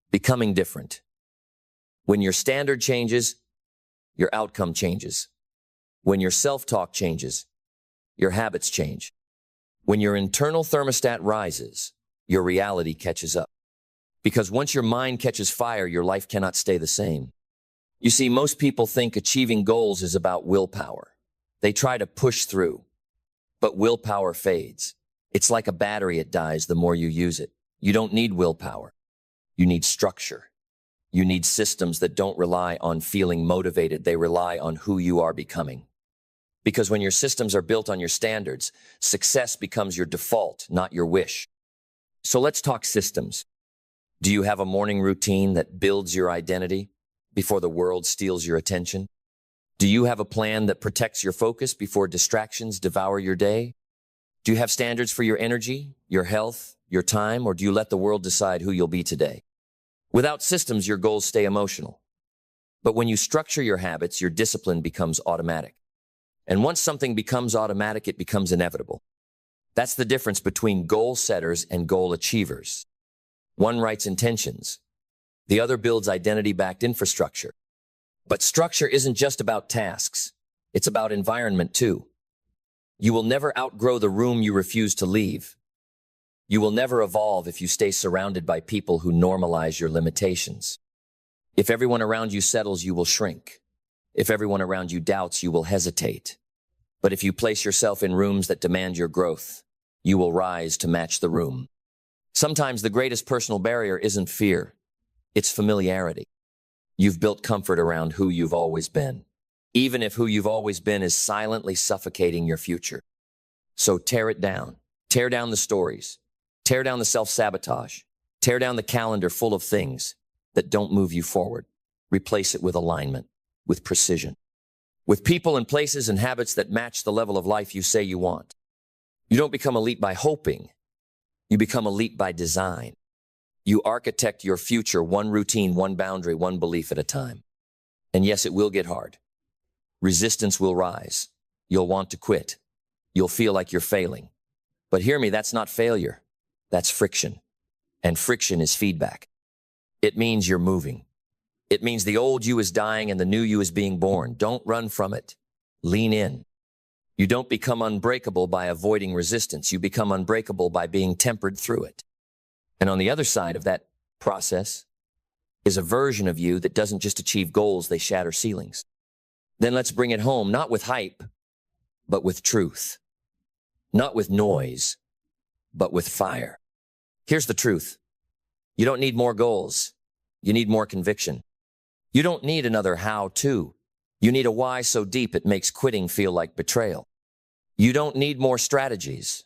Becoming different. When your standard changes, your outcome changes. When your self-talk changes, your habits change. When your internal thermostat rises, your reality catches up. Because once your mind catches fire, your life cannot stay the same. You see, most people think achieving goals is about willpower. They try to push through, but willpower fades. It's like a battery, it dies the more you use it. You don't need willpower. You need structure. You need systems that don't rely on feeling motivated. They rely on who you are becoming. Because when your systems are built on your standards, success becomes your default, not your wish. So let's talk systems. Do you have a morning routine that builds your identity before the world steals your attention? Do you have a plan that protects your focus before distractions devour your day? Do you have standards for your energy, your health, your time, or do you let the world decide who you'll be today? Without systems, your goals stay emotional. But when you structure your habits, your discipline becomes automatic. And once something becomes automatic, it becomes inevitable. That's the difference between goal setters and goal achievers. One writes intentions. The other builds identity-backed infrastructure. But structure isn't just about tasks. It's about environment too. You will never outgrow the room you refuse to leave. You will never evolve if you stay surrounded by people who normalize your limitations. If everyone around you settles, you will shrink. If everyone around you doubts, you will hesitate. But if you place yourself in rooms that demand your growth, you will rise to match the room. Sometimes the greatest personal barrier isn't fear. It's familiarity. You've built comfort around who you've always been, even if who you've always been is silently suffocating your future. So tear it down. Tear down the stories. Tear down the self-sabotage. Tear down the calendar full of things that don't move you forward. Replace it with alignment, with precision, with people and places and habits that match the level of life you say you want. You don't become elite by hoping. You become elite by design. You architect your future one routine, one boundary, one belief at a time. And yes, it will get hard. Resistance will rise. You'll want to quit. You'll feel like you're failing. But hear me, that's not failure. That's friction. And friction is feedback. It means you're moving. It means the old you is dying and the new you is being born. Don't run from it. Lean in. You don't become unbreakable by avoiding resistance. You become unbreakable by being tempered through it. And on the other side of that process is a version of you that doesn't just achieve goals, they shatter ceilings. Then let's bring it home, not with hype, but with truth. Not with noise, but with fire. Here's the truth. You don't need more goals. You need more conviction. You don't need another how-to. You need a why so deep it makes quitting feel like betrayal. You don't need more strategies.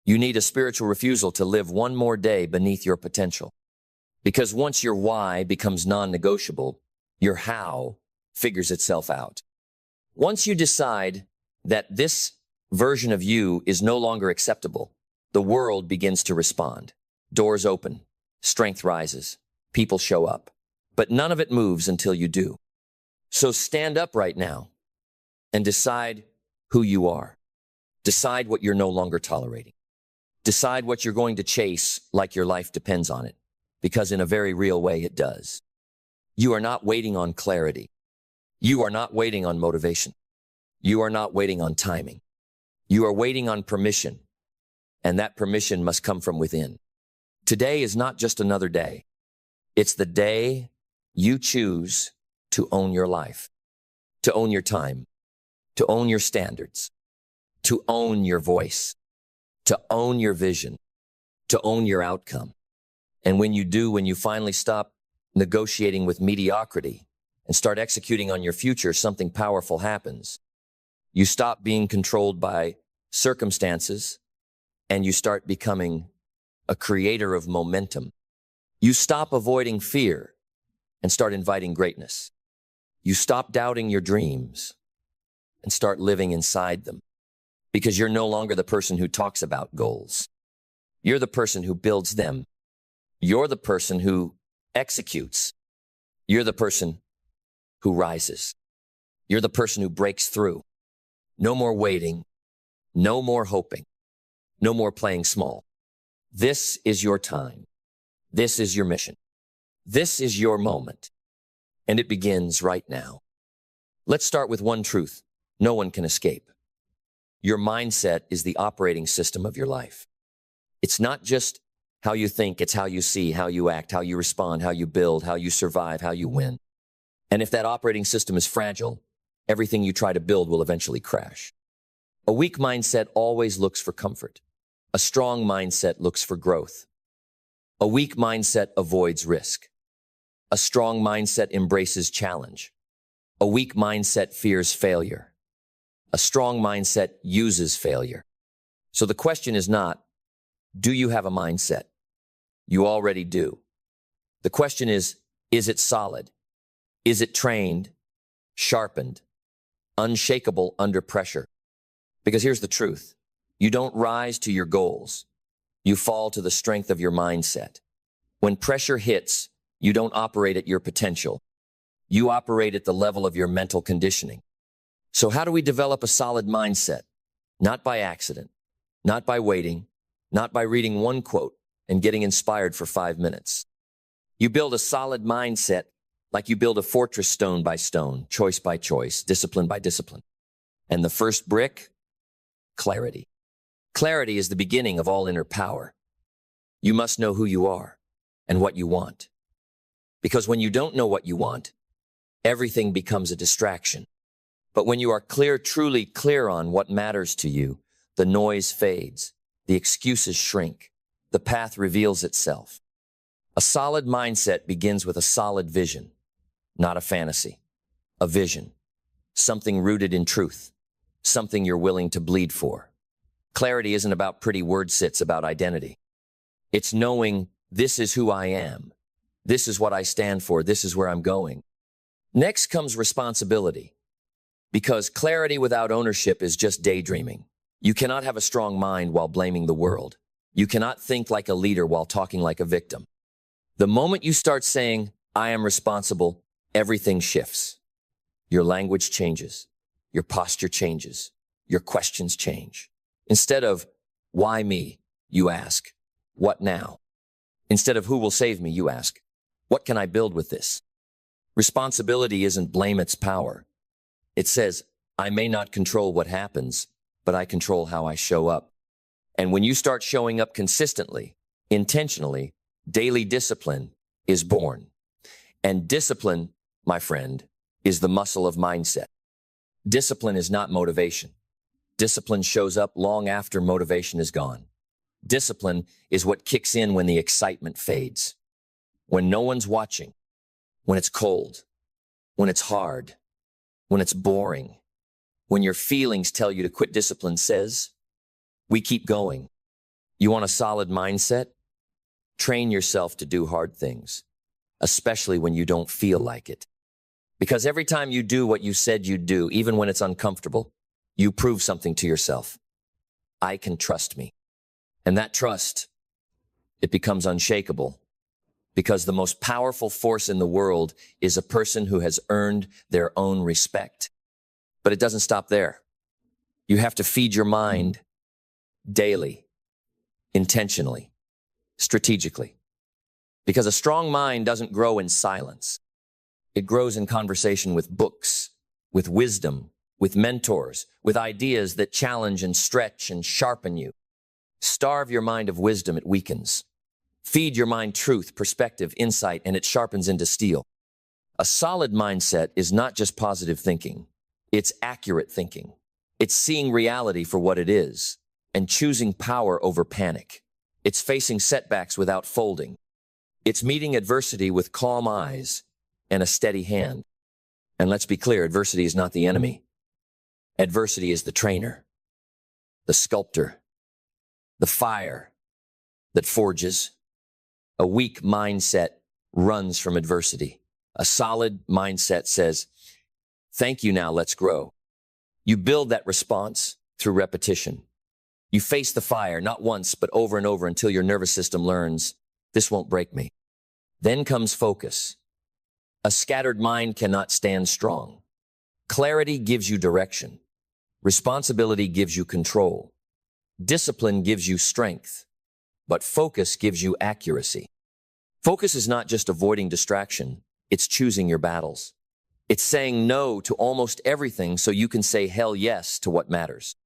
You need a spiritual refusal to live one more day beneath your potential. Because once your why becomes non-negotiable, your how figures itself out. Once you decide that this version of you is no longer acceptable, the world begins to respond. Doors open, strength rises, people show up. But none of it moves until you do. So stand up right now and decide who you are. Decide what you're no longer tolerating. Decide what you're going to chase like your life depends on it, because in a very real way it does. You are not waiting on clarity. You are not waiting on motivation. You are not waiting on timing. You are waiting on permission, and that permission must come from within. Today is not just another day. It's the day you choose to own your life, to own your time, to own your standards, to own your voice, to own your vision, to own your outcome. And when you do, when you finally stop negotiating with mediocrity and start executing on your future, something powerful happens. You stop being controlled by circumstances and you start becoming a creator of momentum. You stop avoiding fear and start inviting greatness. You stop doubting your dreams and start living inside them, because you're no longer the person who talks about goals. You're the person who builds them. You're the person who executes. You're the person who rises. You're the person who breaks through. No more waiting. No more hoping. No more playing small. This is your time. This is your mission. This is your moment. And it begins right now. Let's start with one truth no one can escape. Your mindset is the operating system of your life. It's not just how you think, it's how you see, how you act, how you respond, how you build, how you survive, how you win. And if that operating system is fragile, everything you try to build will eventually crash. A weak mindset always looks for comfort. A strong mindset looks for growth. A weak mindset avoids risk. A strong mindset embraces challenge. A weak mindset fears failure. A strong mindset uses failure. So the question is not, do you have a mindset? You already do. The question is it solid? Is it trained, sharpened, unshakable under pressure? Because here's the truth. You don't rise to your goals. You fall to the strength of your mindset. When pressure hits, you don't operate at your potential. You operate at the level of your mental conditioning. So how do we develop a solid mindset? Not by accident, not by waiting, not by reading one quote and getting inspired for 5 minutes. You build a solid mindset like you build a fortress stone by stone, choice by choice, discipline by discipline. And the first brick? Clarity. Clarity is the beginning of all inner power. You must know who you are and what you want. Because when you don't know what you want, everything becomes a distraction. But when you are clear, truly clear on what matters to you, the noise fades, the excuses shrink, the path reveals itself. A solid mindset begins with a solid vision, not a fantasy. A vision, something rooted in truth, something you're willing to bleed for. Clarity isn't about pretty words, it's about identity. It's knowing this is who I am. This is what I stand for. This is where I'm going. Next comes responsibility. Because clarity without ownership is just daydreaming. You cannot have a strong mind while blaming the world. You cannot think like a leader while talking like a victim. The moment you start saying, I am responsible, everything shifts. Your language changes. Your posture changes. Your questions change. Instead of, why me? You ask, what now? Instead of who will save me? You ask, what can I build with this? Responsibility isn't blame, it's power. It says, I may not control what happens, but I control how I show up. And when you start showing up consistently, intentionally, daily discipline is born. And discipline, my friend, is the muscle of mindset. Discipline is not motivation. Discipline shows up long after motivation is gone. Discipline is what kicks in when the excitement fades. When no one's watching, when it's cold, when it's hard, when it's boring, when your feelings tell you to quit. Discipline says, we keep going. You want a solid mindset? Train yourself to do hard things, especially when you don't feel like it. Because every time you do what you said you'd do, even when it's uncomfortable, you prove something to yourself. I can trust me. And that trust, it becomes unshakable. Because the most powerful force in the world is a person who has earned their own respect. But it doesn't stop there. You have to feed your mind daily, intentionally, strategically. Because a strong mind doesn't grow in silence. It grows in conversation with books, with wisdom, with mentors, with ideas that challenge and stretch and sharpen you. Starve your mind of wisdom, it weakens. Feed your mind truth, perspective, insight, and it sharpens into steel. A solid mindset is not just positive thinking. It's accurate thinking. It's seeing reality for what it is and choosing power over panic. It's facing setbacks without folding. It's meeting adversity with calm eyes and a steady hand. And let's be clear, adversity is not the enemy. Adversity is the trainer, the sculptor, the fire that forges. A weak mindset runs from adversity. A solid mindset says, thank you, now let's grow. You build that response through repetition. You face the fire, not once, but over and over until your nervous system learns, this won't break me. Then comes focus. A scattered mind cannot stand strong. Clarity gives you direction. Responsibility gives you control. Discipline gives you strength. But focus gives you accuracy. Focus is not just avoiding distraction, it's choosing your battles. It's saying no to almost everything so you can say hell yes to what matters.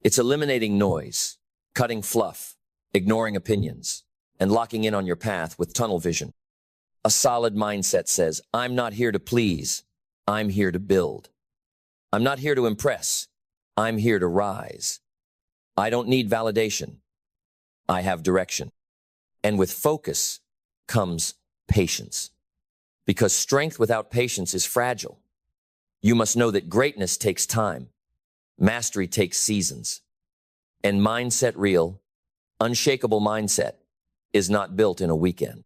It's eliminating noise, cutting fluff, ignoring opinions, and locking in on your path with tunnel vision. A solid mindset says, I'm not here to please, I'm here to build. I'm not here to impress, I'm here to rise. I don't need validation, I have direction. And with focus comes patience. Because strength without patience is fragile. You must know that greatness takes time. Mastery takes seasons. And mindset real, unshakable mindset is not built in a weekend.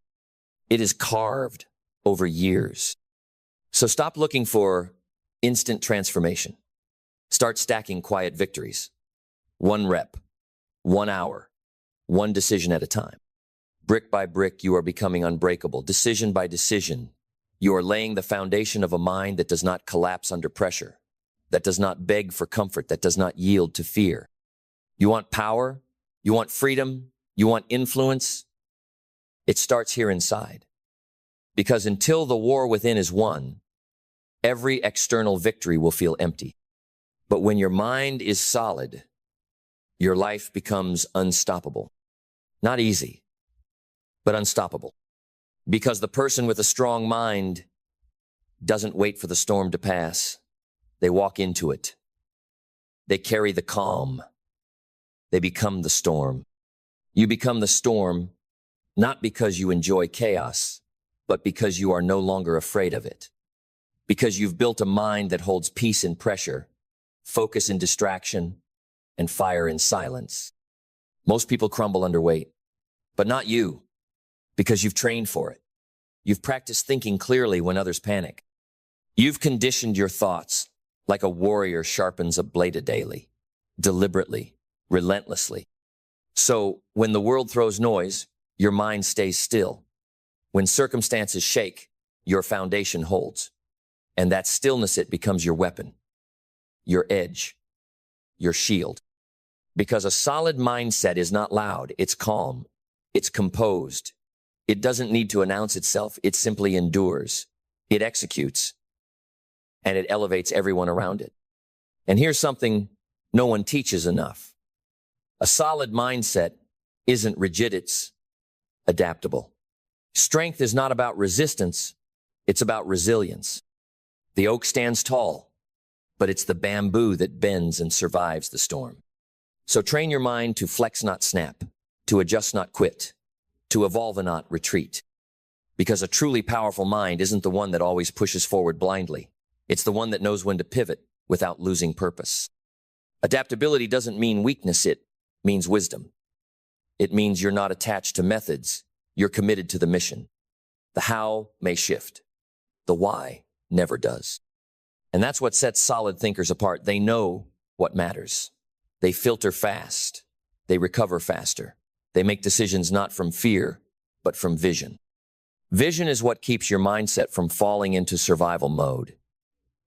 It is carved over years. So stop looking for instant transformation. Start stacking quiet victories. 1 rep, 1 hour, 1 decision at a time. Brick by brick, you are becoming unbreakable. Decision by decision, you are laying the foundation of a mind that does not collapse under pressure, that does not beg for comfort, that does not yield to fear. You want power? You want freedom? You want influence? It starts here inside. Because until the war within is won, every external victory will feel empty. But when your mind is solid, your life becomes unstoppable. Not easy, but unstoppable. Because the person with a strong mind doesn't wait for the storm to pass. They walk into it. They carry the calm. They become the storm. You become the storm not because you enjoy chaos, but because you are no longer afraid of it. Because you've built a mind that holds peace in pressure, focus in distraction, and fire in silence. Most people crumble under weight, but not you. Because you've trained for it. You've practiced thinking clearly when others panic. You've conditioned your thoughts like a warrior sharpens a blade daily, deliberately, relentlessly. So when the world throws noise, your mind stays still. When circumstances shake, your foundation holds. And that stillness, it becomes your weapon, your edge, your shield. Because a solid mindset is not loud, it's calm, it's composed. It doesn't need to announce itself. It simply endures. It executes. And it elevates everyone around it. And here's something no one teaches enough. A solid mindset isn't rigid, it's adaptable. Strength is not about resistance. It's about resilience. The oak stands tall, but it's the bamboo that bends and survives the storm. So train your mind to flex, not snap, to adjust, not quit, to evolve and not retreat. Because a truly powerful mind isn't the one that always pushes forward blindly. It's the one that knows when to pivot without losing purpose. Adaptability doesn't mean weakness, it means wisdom. It means you're not attached to methods, you're committed to the mission. The how may shift, the why never does. And that's what sets solid thinkers apart. They know what matters. They filter fast. They recover faster. They make decisions not from fear, but from vision. Vision is what keeps your mindset from falling into survival mode.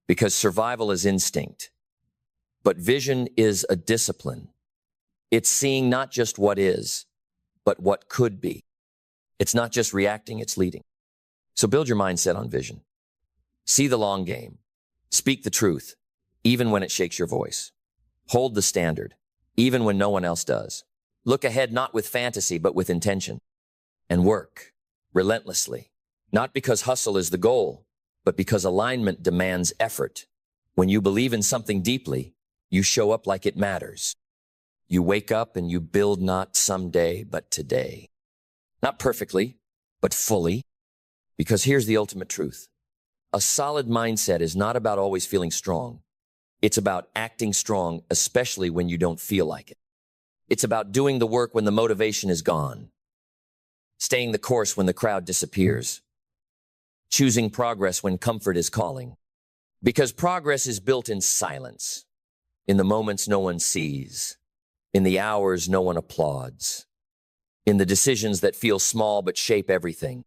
Because survival is instinct. But vision is a discipline. It's seeing not just what is, but what could be. It's not just reacting, it's leading. So build your mindset on vision. See the long game. Speak the truth, even when it shakes your voice. Hold the standard, even when no one else does. Look ahead not with fantasy, but with intention. And work relentlessly. Not because hustle is the goal, but because alignment demands effort. When you believe in something deeply, you show up like it matters. You wake up and you build not someday, but today. Not perfectly, but fully. Because here's the ultimate truth. A solid mindset is not about always feeling strong. It's about acting strong, especially when you don't feel like it. It's about doing the work when the motivation is gone, staying the course when the crowd disappears, choosing progress when comfort is calling. Because progress is built in silence, in the moments no one sees, in the hours no one applauds, in the decisions that feel small but shape everything.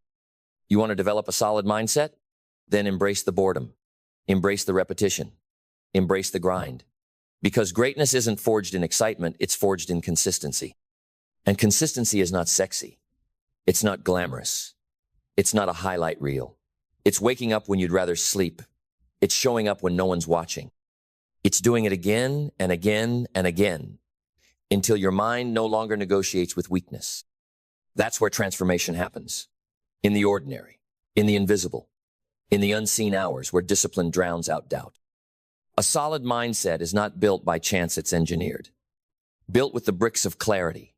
You want to develop a solid mindset? Then embrace the boredom, embrace the repetition, embrace the grind. Because greatness isn't forged in excitement, it's forged in consistency. And consistency is not sexy. It's not glamorous. It's not a highlight reel. It's waking up when you'd rather sleep. It's showing up when no one's watching. It's doing it again and again and again until your mind no longer negotiates with weakness. That's where transformation happens. In the ordinary, in the invisible, in the unseen hours where discipline drowns out doubt. A solid mindset is not built by chance, it's engineered. Built with the bricks of clarity,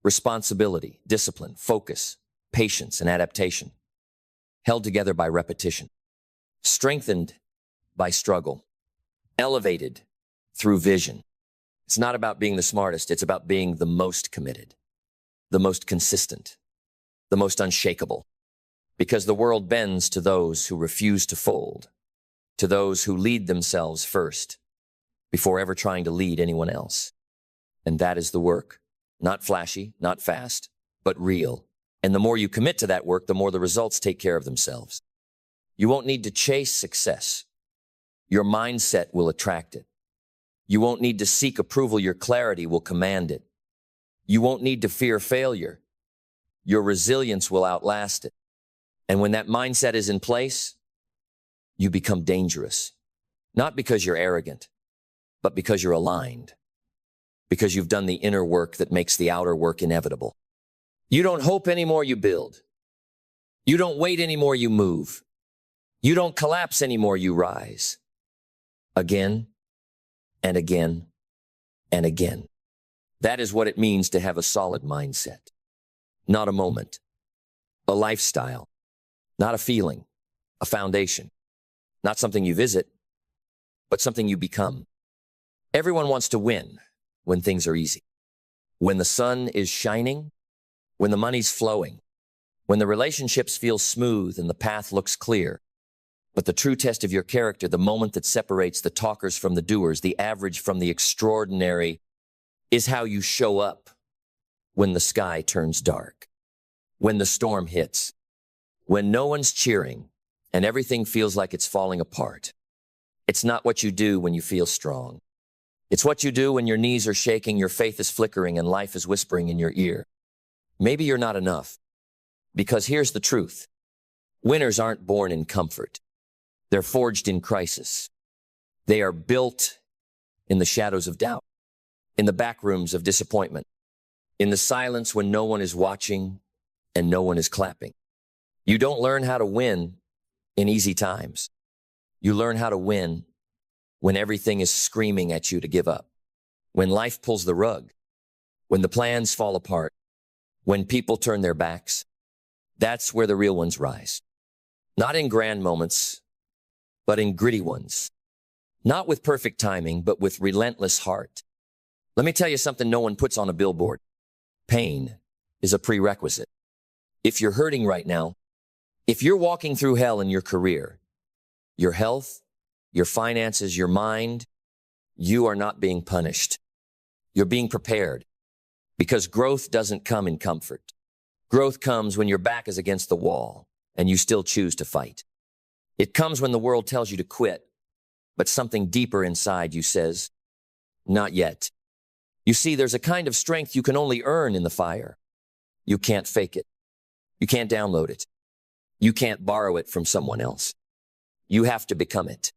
responsibility, discipline, focus, patience, and adaptation. Held together by repetition. Strengthened by struggle. Elevated through vision. It's not about being the smartest, it's about being the most committed, the most consistent, the most unshakable. Because the world bends to those who refuse to fold, to those who lead themselves first, before ever trying to lead anyone else. And that is the work. Not flashy, not fast, but real. And the more you commit to that work, the more the results take care of themselves. You won't need to chase success. Your mindset will attract it. You won't need to seek approval. Your clarity will command it. You won't need to fear failure. Your resilience will outlast it. And when that mindset is in place, you become dangerous. Not because you're arrogant, but because you're aligned. Because you've done the inner work that makes the outer work inevitable. You don't hope anymore, you build. You don't wait anymore, you move. You don't collapse anymore, you rise. Again and again and again. That is what it means to have a solid mindset. Not a moment, a lifestyle, not a feeling, a foundation, not something you visit, but something you become. Everyone wants to win when things are easy, when the sun is shining, when the money's flowing, when the relationships feel smooth and the path looks clear. But the true test of your character, the moment that separates the talkers from the doers, the average from the extraordinary, is how you show up when the sky turns dark, when the storm hits, when no one's cheering and everything feels like it's falling apart. It's not what you do when you feel strong. It's what you do when your knees are shaking, your faith is flickering, and life is whispering in your ear. Maybe you're not enough, because here's the truth. Winners aren't born in comfort. They're forged in crisis. They are built in the shadows of doubt, in the back rooms of disappointment, in the silence when no one is watching and no one is clapping. You don't learn how to win in easy times. You learn how to win when everything is screaming at you to give up, when life pulls the rug, when the plans fall apart, when people turn their backs. That's where the real ones rise. Not in grand moments, but in gritty ones. Not with perfect timing, but with relentless heart. Let me tell you something no one puts on a billboard. Pain is a prerequisite. If you're hurting right now, if you're walking through hell in your career, your health, your finances, your mind, you are not being punished. You're being prepared, because growth doesn't come in comfort. Growth comes when your back is against the wall and you still choose to fight. It comes when the world tells you to quit, but something deeper inside you says, not yet. You see, there's a kind of strength you can only earn in the fire. You can't fake it. You can't download it. You can't borrow it from someone else. You have to become it.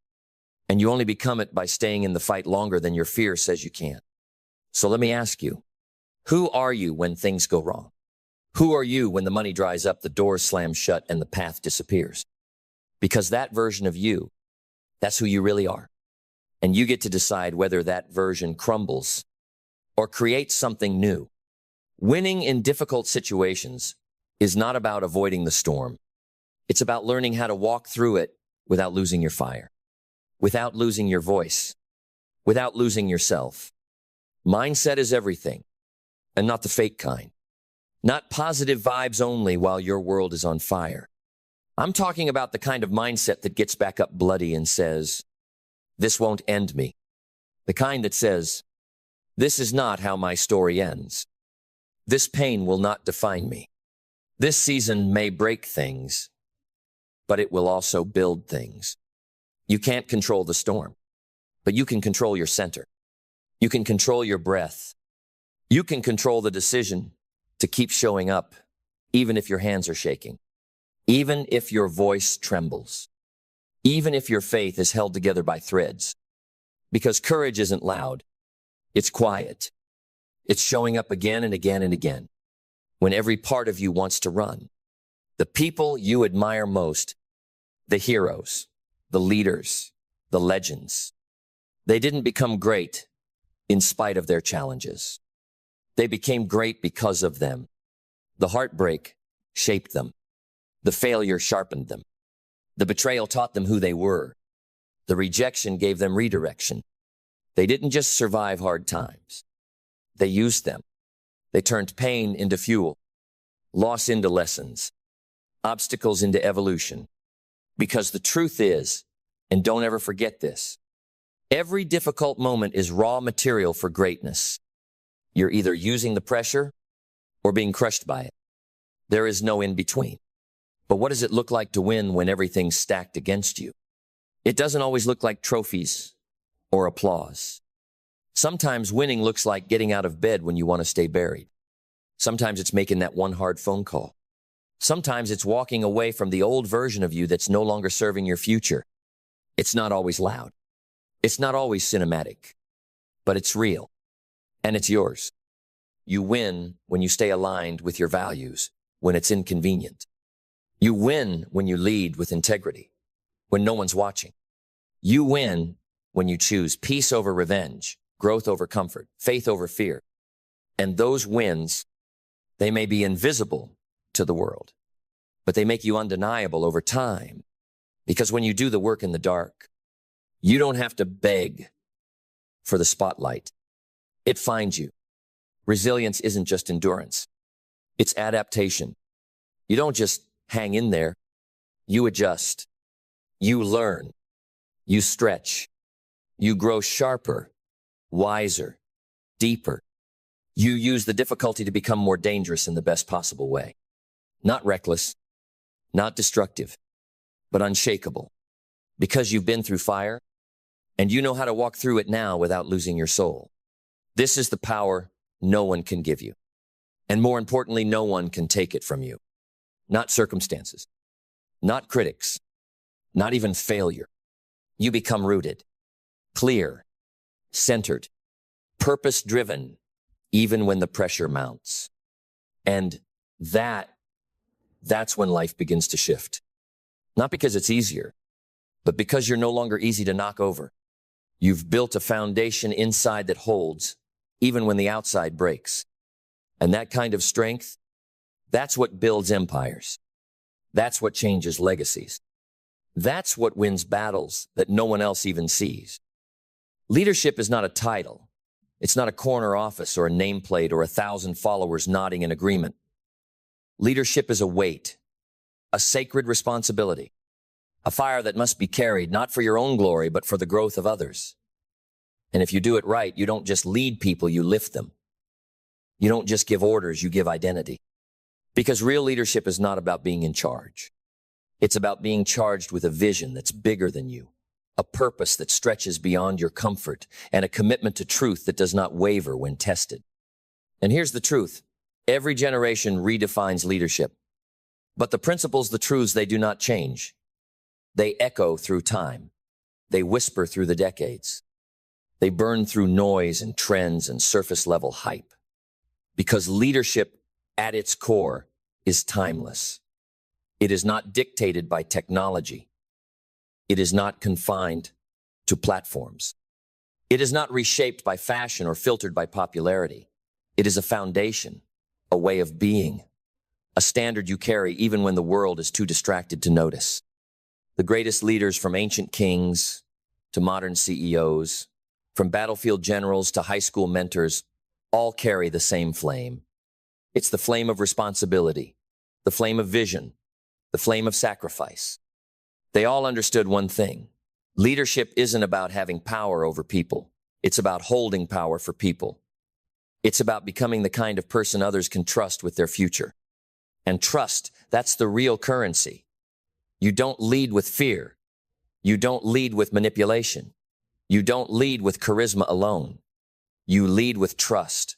And you only become it by staying in the fight longer than your fear says you can. So let me ask you, who are you when things go wrong? Who are you when the money dries up, the doors slam shut, and the path disappears? Because that version of you, that's who you really are. And you get to decide whether that version crumbles or creates something new. Winning in difficult situations is not about avoiding the storm. It's about learning how to walk through it without losing your fire, without losing your voice, without losing yourself. Mindset is everything. and not the fake kind. Not positive vibes only while your world is on fire. I'm talking about the kind of mindset that gets back up bloody and says, "This won't end me." The kind that says, "This is not how my story ends. This pain will not define me. This season may break things, but it will also build things." You can't control the storm, but you can control your center. You can control your breath. You can control the decision to keep showing up, even if your hands are shaking, even if your voice trembles, even if your faith is held together by threads. Because courage isn't loud. It's quiet. It's showing up again and again and again when every part of you wants to run. The people you admire most, the heroes, the leaders, the legends, they didn't become great in spite of their challenges. They became great because of them. The heartbreak shaped them. The failure sharpened them. The betrayal taught them who they were. The rejection gave them redirection. They didn't just survive hard times. They used them. They turned pain into fuel, loss into lessons, obstacles into evolution. Because the truth is, and don't ever forget this, every difficult moment is raw material for greatness. You're either using the pressure or being crushed by it. There is no in between. But what does it look like to win when everything's stacked against you? It doesn't always look like trophies or applause. Sometimes winning looks like getting out of bed when you want to stay buried. Sometimes it's making that one hard phone call. Sometimes it's walking away from the old version of you that's no longer serving your future. It's not always loud. It's not always cinematic, but it's real, and it's yours. You win when you stay aligned with your values, when it's inconvenient. You win when you lead with integrity, when no one's watching. You win when you choose peace over revenge, growth over comfort, faith over fear. And those wins, they may be invisible to the world, but they make you undeniable over time. Because when you do the work in the dark, you don't have to beg for the spotlight. It finds you. Resilience isn't just endurance. It's adaptation. You don't just hang in there. You adjust. You learn. You stretch. You grow sharper, wiser, deeper. You use the difficulty to become more dangerous in the best possible way. Not reckless, not destructive, but unshakable. Because you've been through fire, and you know how to walk through it now without losing your soul. This is the power no one can give you. And more importantly, no one can take it from you. Not circumstances, not critics, not even failure. You become rooted, clear, centered, purpose-driven, even when the pressure mounts. And that's when life begins to shift. Not because it's easier, but because you're no longer easy to knock over. You've built a foundation inside that holds, even when the outside breaks. And that kind of strength, that's what builds empires. That's what changes legacies. That's what wins battles that no one else even sees. Leadership is not a title. It's not a corner office or a nameplate or 1,000 followers nodding in agreement. Leadership is a weight, a sacred responsibility, a fire that must be carried not for your own glory, but for the growth of others. And if you do it right, you don't just lead people, you lift them. You don't just give orders, you give identity. Because real leadership is not about being in charge. It's about being charged with a vision that's bigger than you, a purpose that stretches beyond your comfort, and a commitment to truth that does not waver when tested. And here's the truth. Every generation redefines leadership. But the principles, the truths, they do not change. They echo through time. They whisper through the decades. They burn through noise and trends and surface-level hype. Because leadership, at its core, is timeless. It is not dictated by technology. It is not confined to platforms. It is not reshaped by fashion or filtered by popularity. It is a foundation, a way of being, a standard you carry even when the world is too distracted to notice. The greatest leaders, from ancient kings to modern CEOs, from battlefield generals to high school mentors, all carry the same flame. It's the flame of responsibility, the flame of vision, the flame of sacrifice. They all understood one thing. Leadership isn't about having power over people. It's about holding power for people. It's about becoming the kind of person others can trust with their future. And trust, that's the real currency. You don't lead with fear. You don't lead with manipulation. You don't lead with charisma alone. You lead with trust,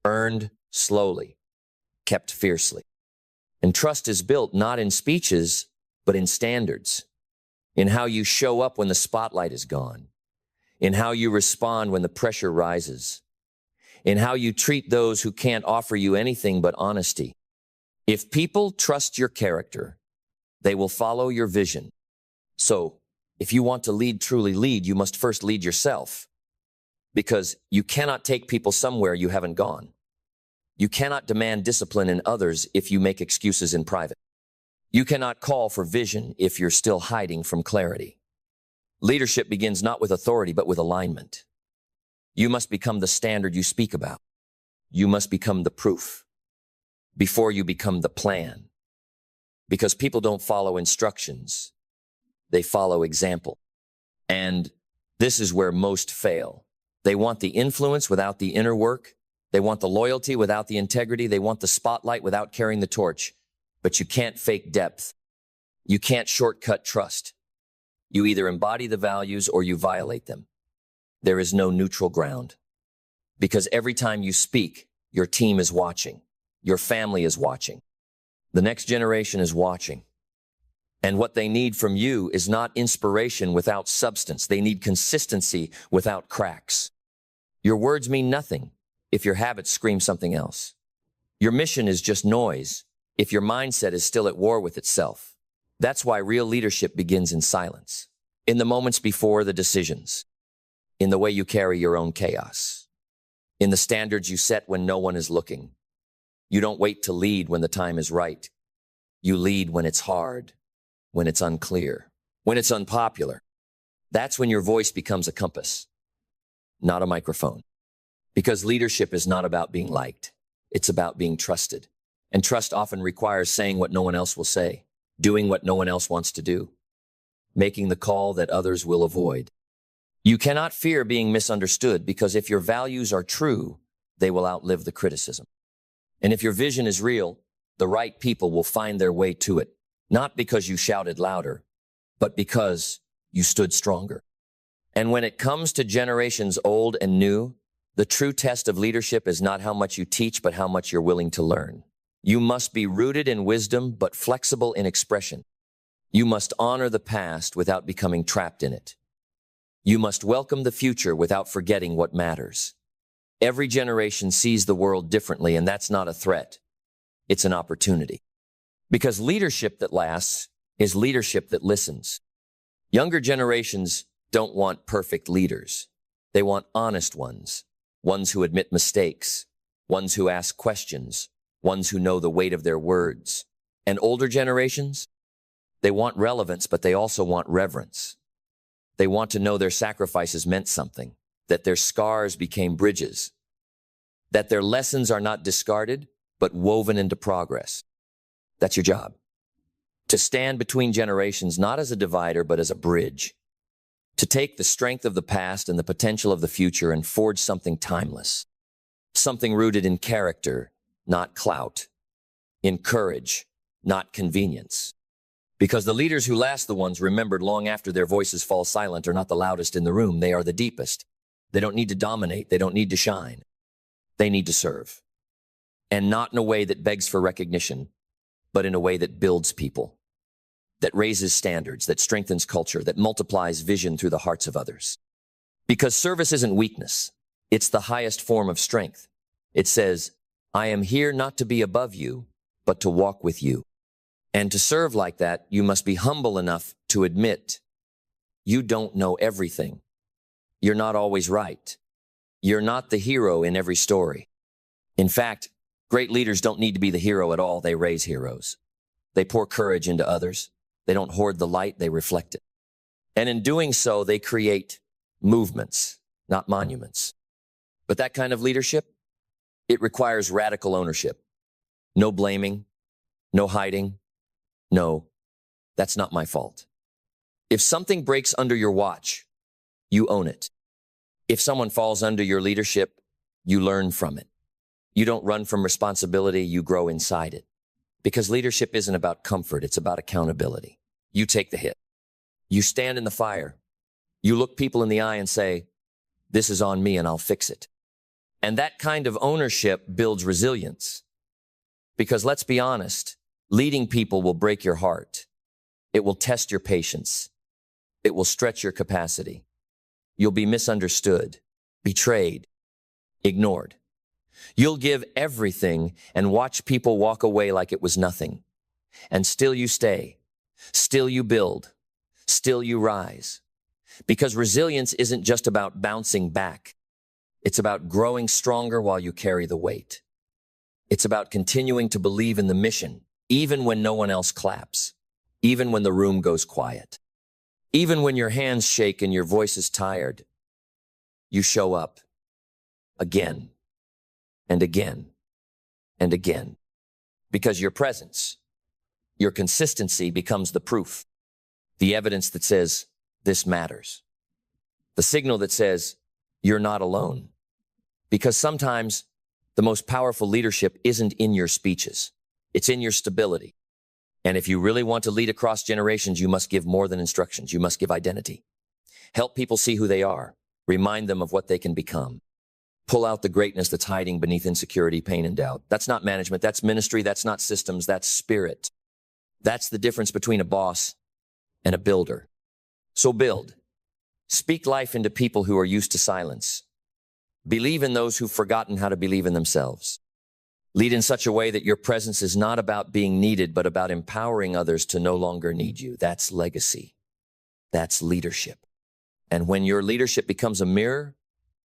earned slowly, kept fiercely. And trust is built not in speeches, but in standards, in how you show up when the spotlight is gone, in how you respond when the pressure rises, in how you treat those who can't offer you anything but honesty. If people trust your character, they will follow your vision. So, if you want to lead, truly lead, you must first lead yourself, because you cannot take people somewhere you haven't gone. You cannot demand discipline in others if you make excuses in private. You cannot call for vision if you're still hiding from clarity. Leadership begins not with authority, but with alignment. You must become the standard you speak about. You must become the proof before you become the plan. Because people don't follow instructions. They follow example. And this is where most fail. They want the influence without the inner work. They want the loyalty without the integrity. They want the spotlight without carrying the torch. But you can't fake depth. You can't shortcut trust. You either embody the values or you violate them. There is no neutral ground. Because every time you speak, your team is watching. Your family is watching. The next generation is watching. And what they need from you is not inspiration without substance. They need consistency without cracks. Your words mean nothing if your habits scream something else. Your mission is just noise if your mindset is still at war with itself. That's why real leadership begins in silence, in the moments before the decisions, in the way you carry your own chaos, in the standards you set when no one is looking. You don't wait to lead when the time is right. You lead when it's hard, when it's unclear, when it's unpopular. That's when your voice becomes a compass, not a microphone. Because leadership is not about being liked. It's about being trusted. And trust often requires saying what no one else will say, doing what no one else wants to do, making the call that others will avoid. You cannot fear being misunderstood, because if your values are true, they will outlive the criticism. And if your vision is real, the right people will find their way to it, not because you shouted louder, but because you stood stronger. And when it comes to generations old and new, the true test of leadership is not how much you teach, but how much you're willing to learn. You must be rooted in wisdom, but flexible in expression. You must honor the past without becoming trapped in it. You must welcome the future without forgetting what matters. Every generation sees the world differently, and that's not a threat. It's an opportunity. Because leadership that lasts is leadership that listens. Younger generations don't want perfect leaders. They want honest ones, ones who admit mistakes, ones who ask questions, ones who know the weight of their words. And older generations, they want relevance, but they also want reverence. They want to know their sacrifices meant something, that their scars became bridges, that their lessons are not discarded, but woven into progress. That's your job. To stand between generations, not as a divider, but as a bridge. To take the strength of the past and the potential of the future and forge something timeless. Something rooted in character, not clout. In courage, not convenience. Because the leaders who last, the ones remembered long after their voices fall silent, are not the loudest in the room. They are the deepest. They don't need to dominate. They don't need to shine. They need to serve. And not in a way that begs for recognition, but in a way that builds people, that raises standards, that strengthens culture, that multiplies vision through the hearts of others. Because service isn't weakness. It's the highest form of strength. It says, I am here not to be above you, but to walk with you. And to serve like that, you must be humble enough to admit you don't know everything. You're not always right. You're not the hero in every story. In fact, great leaders don't need to be the hero at all. They raise heroes. They pour courage into others. They don't hoard the light, they reflect it. And in doing so, they create movements, not monuments. But that kind of leadership, It requires radical ownership. No blaming, no hiding. No, that's not my fault. If something breaks under your watch, you own it. If someone falls under your leadership, you learn from it. You don't run from responsibility, you grow inside it. Because leadership isn't about comfort, it's about accountability. You take the hit. You stand in the fire. You look people in the eye and say, this is on me and I'll fix it. And that kind of ownership builds resilience. Because let's be honest, leading people will break your heart. It will test your patience. It will stretch your capacity. You'll be misunderstood, betrayed, ignored. You'll give everything and watch people walk away like it was nothing. And still you stay. Still you build. Still you rise. Because resilience isn't just about bouncing back. It's about growing stronger while you carry the weight. It's about continuing to believe in the mission, even when no one else claps, even when the room goes quiet, even when your hands shake and your voice is tired. You show up again and again and again, because your presence, your consistency becomes the proof, the evidence that says this matters, the signal that says you're not alone. Because sometimes the most powerful leadership isn't in your speeches, it's in your stability. And if you really want to lead across generations, you must give more than instructions. You must give identity. Help people see who they are. Remind them of what they can become. Pull out the greatness that's hiding beneath insecurity, pain, and doubt. That's not management. That's ministry. That's not systems. That's spirit. That's the difference between a boss and a builder. So build. Speak life into people who are used to silence. Believe in those who've forgotten how to believe in themselves. Lead in such a way that your presence is not about being needed, but about empowering others to no longer need you. That's legacy. That's leadership. And when your leadership becomes a mirror,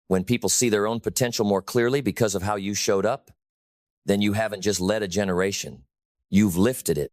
when people see their own potential more clearly because of how you showed up, then you haven't just led a generation. You've lifted it.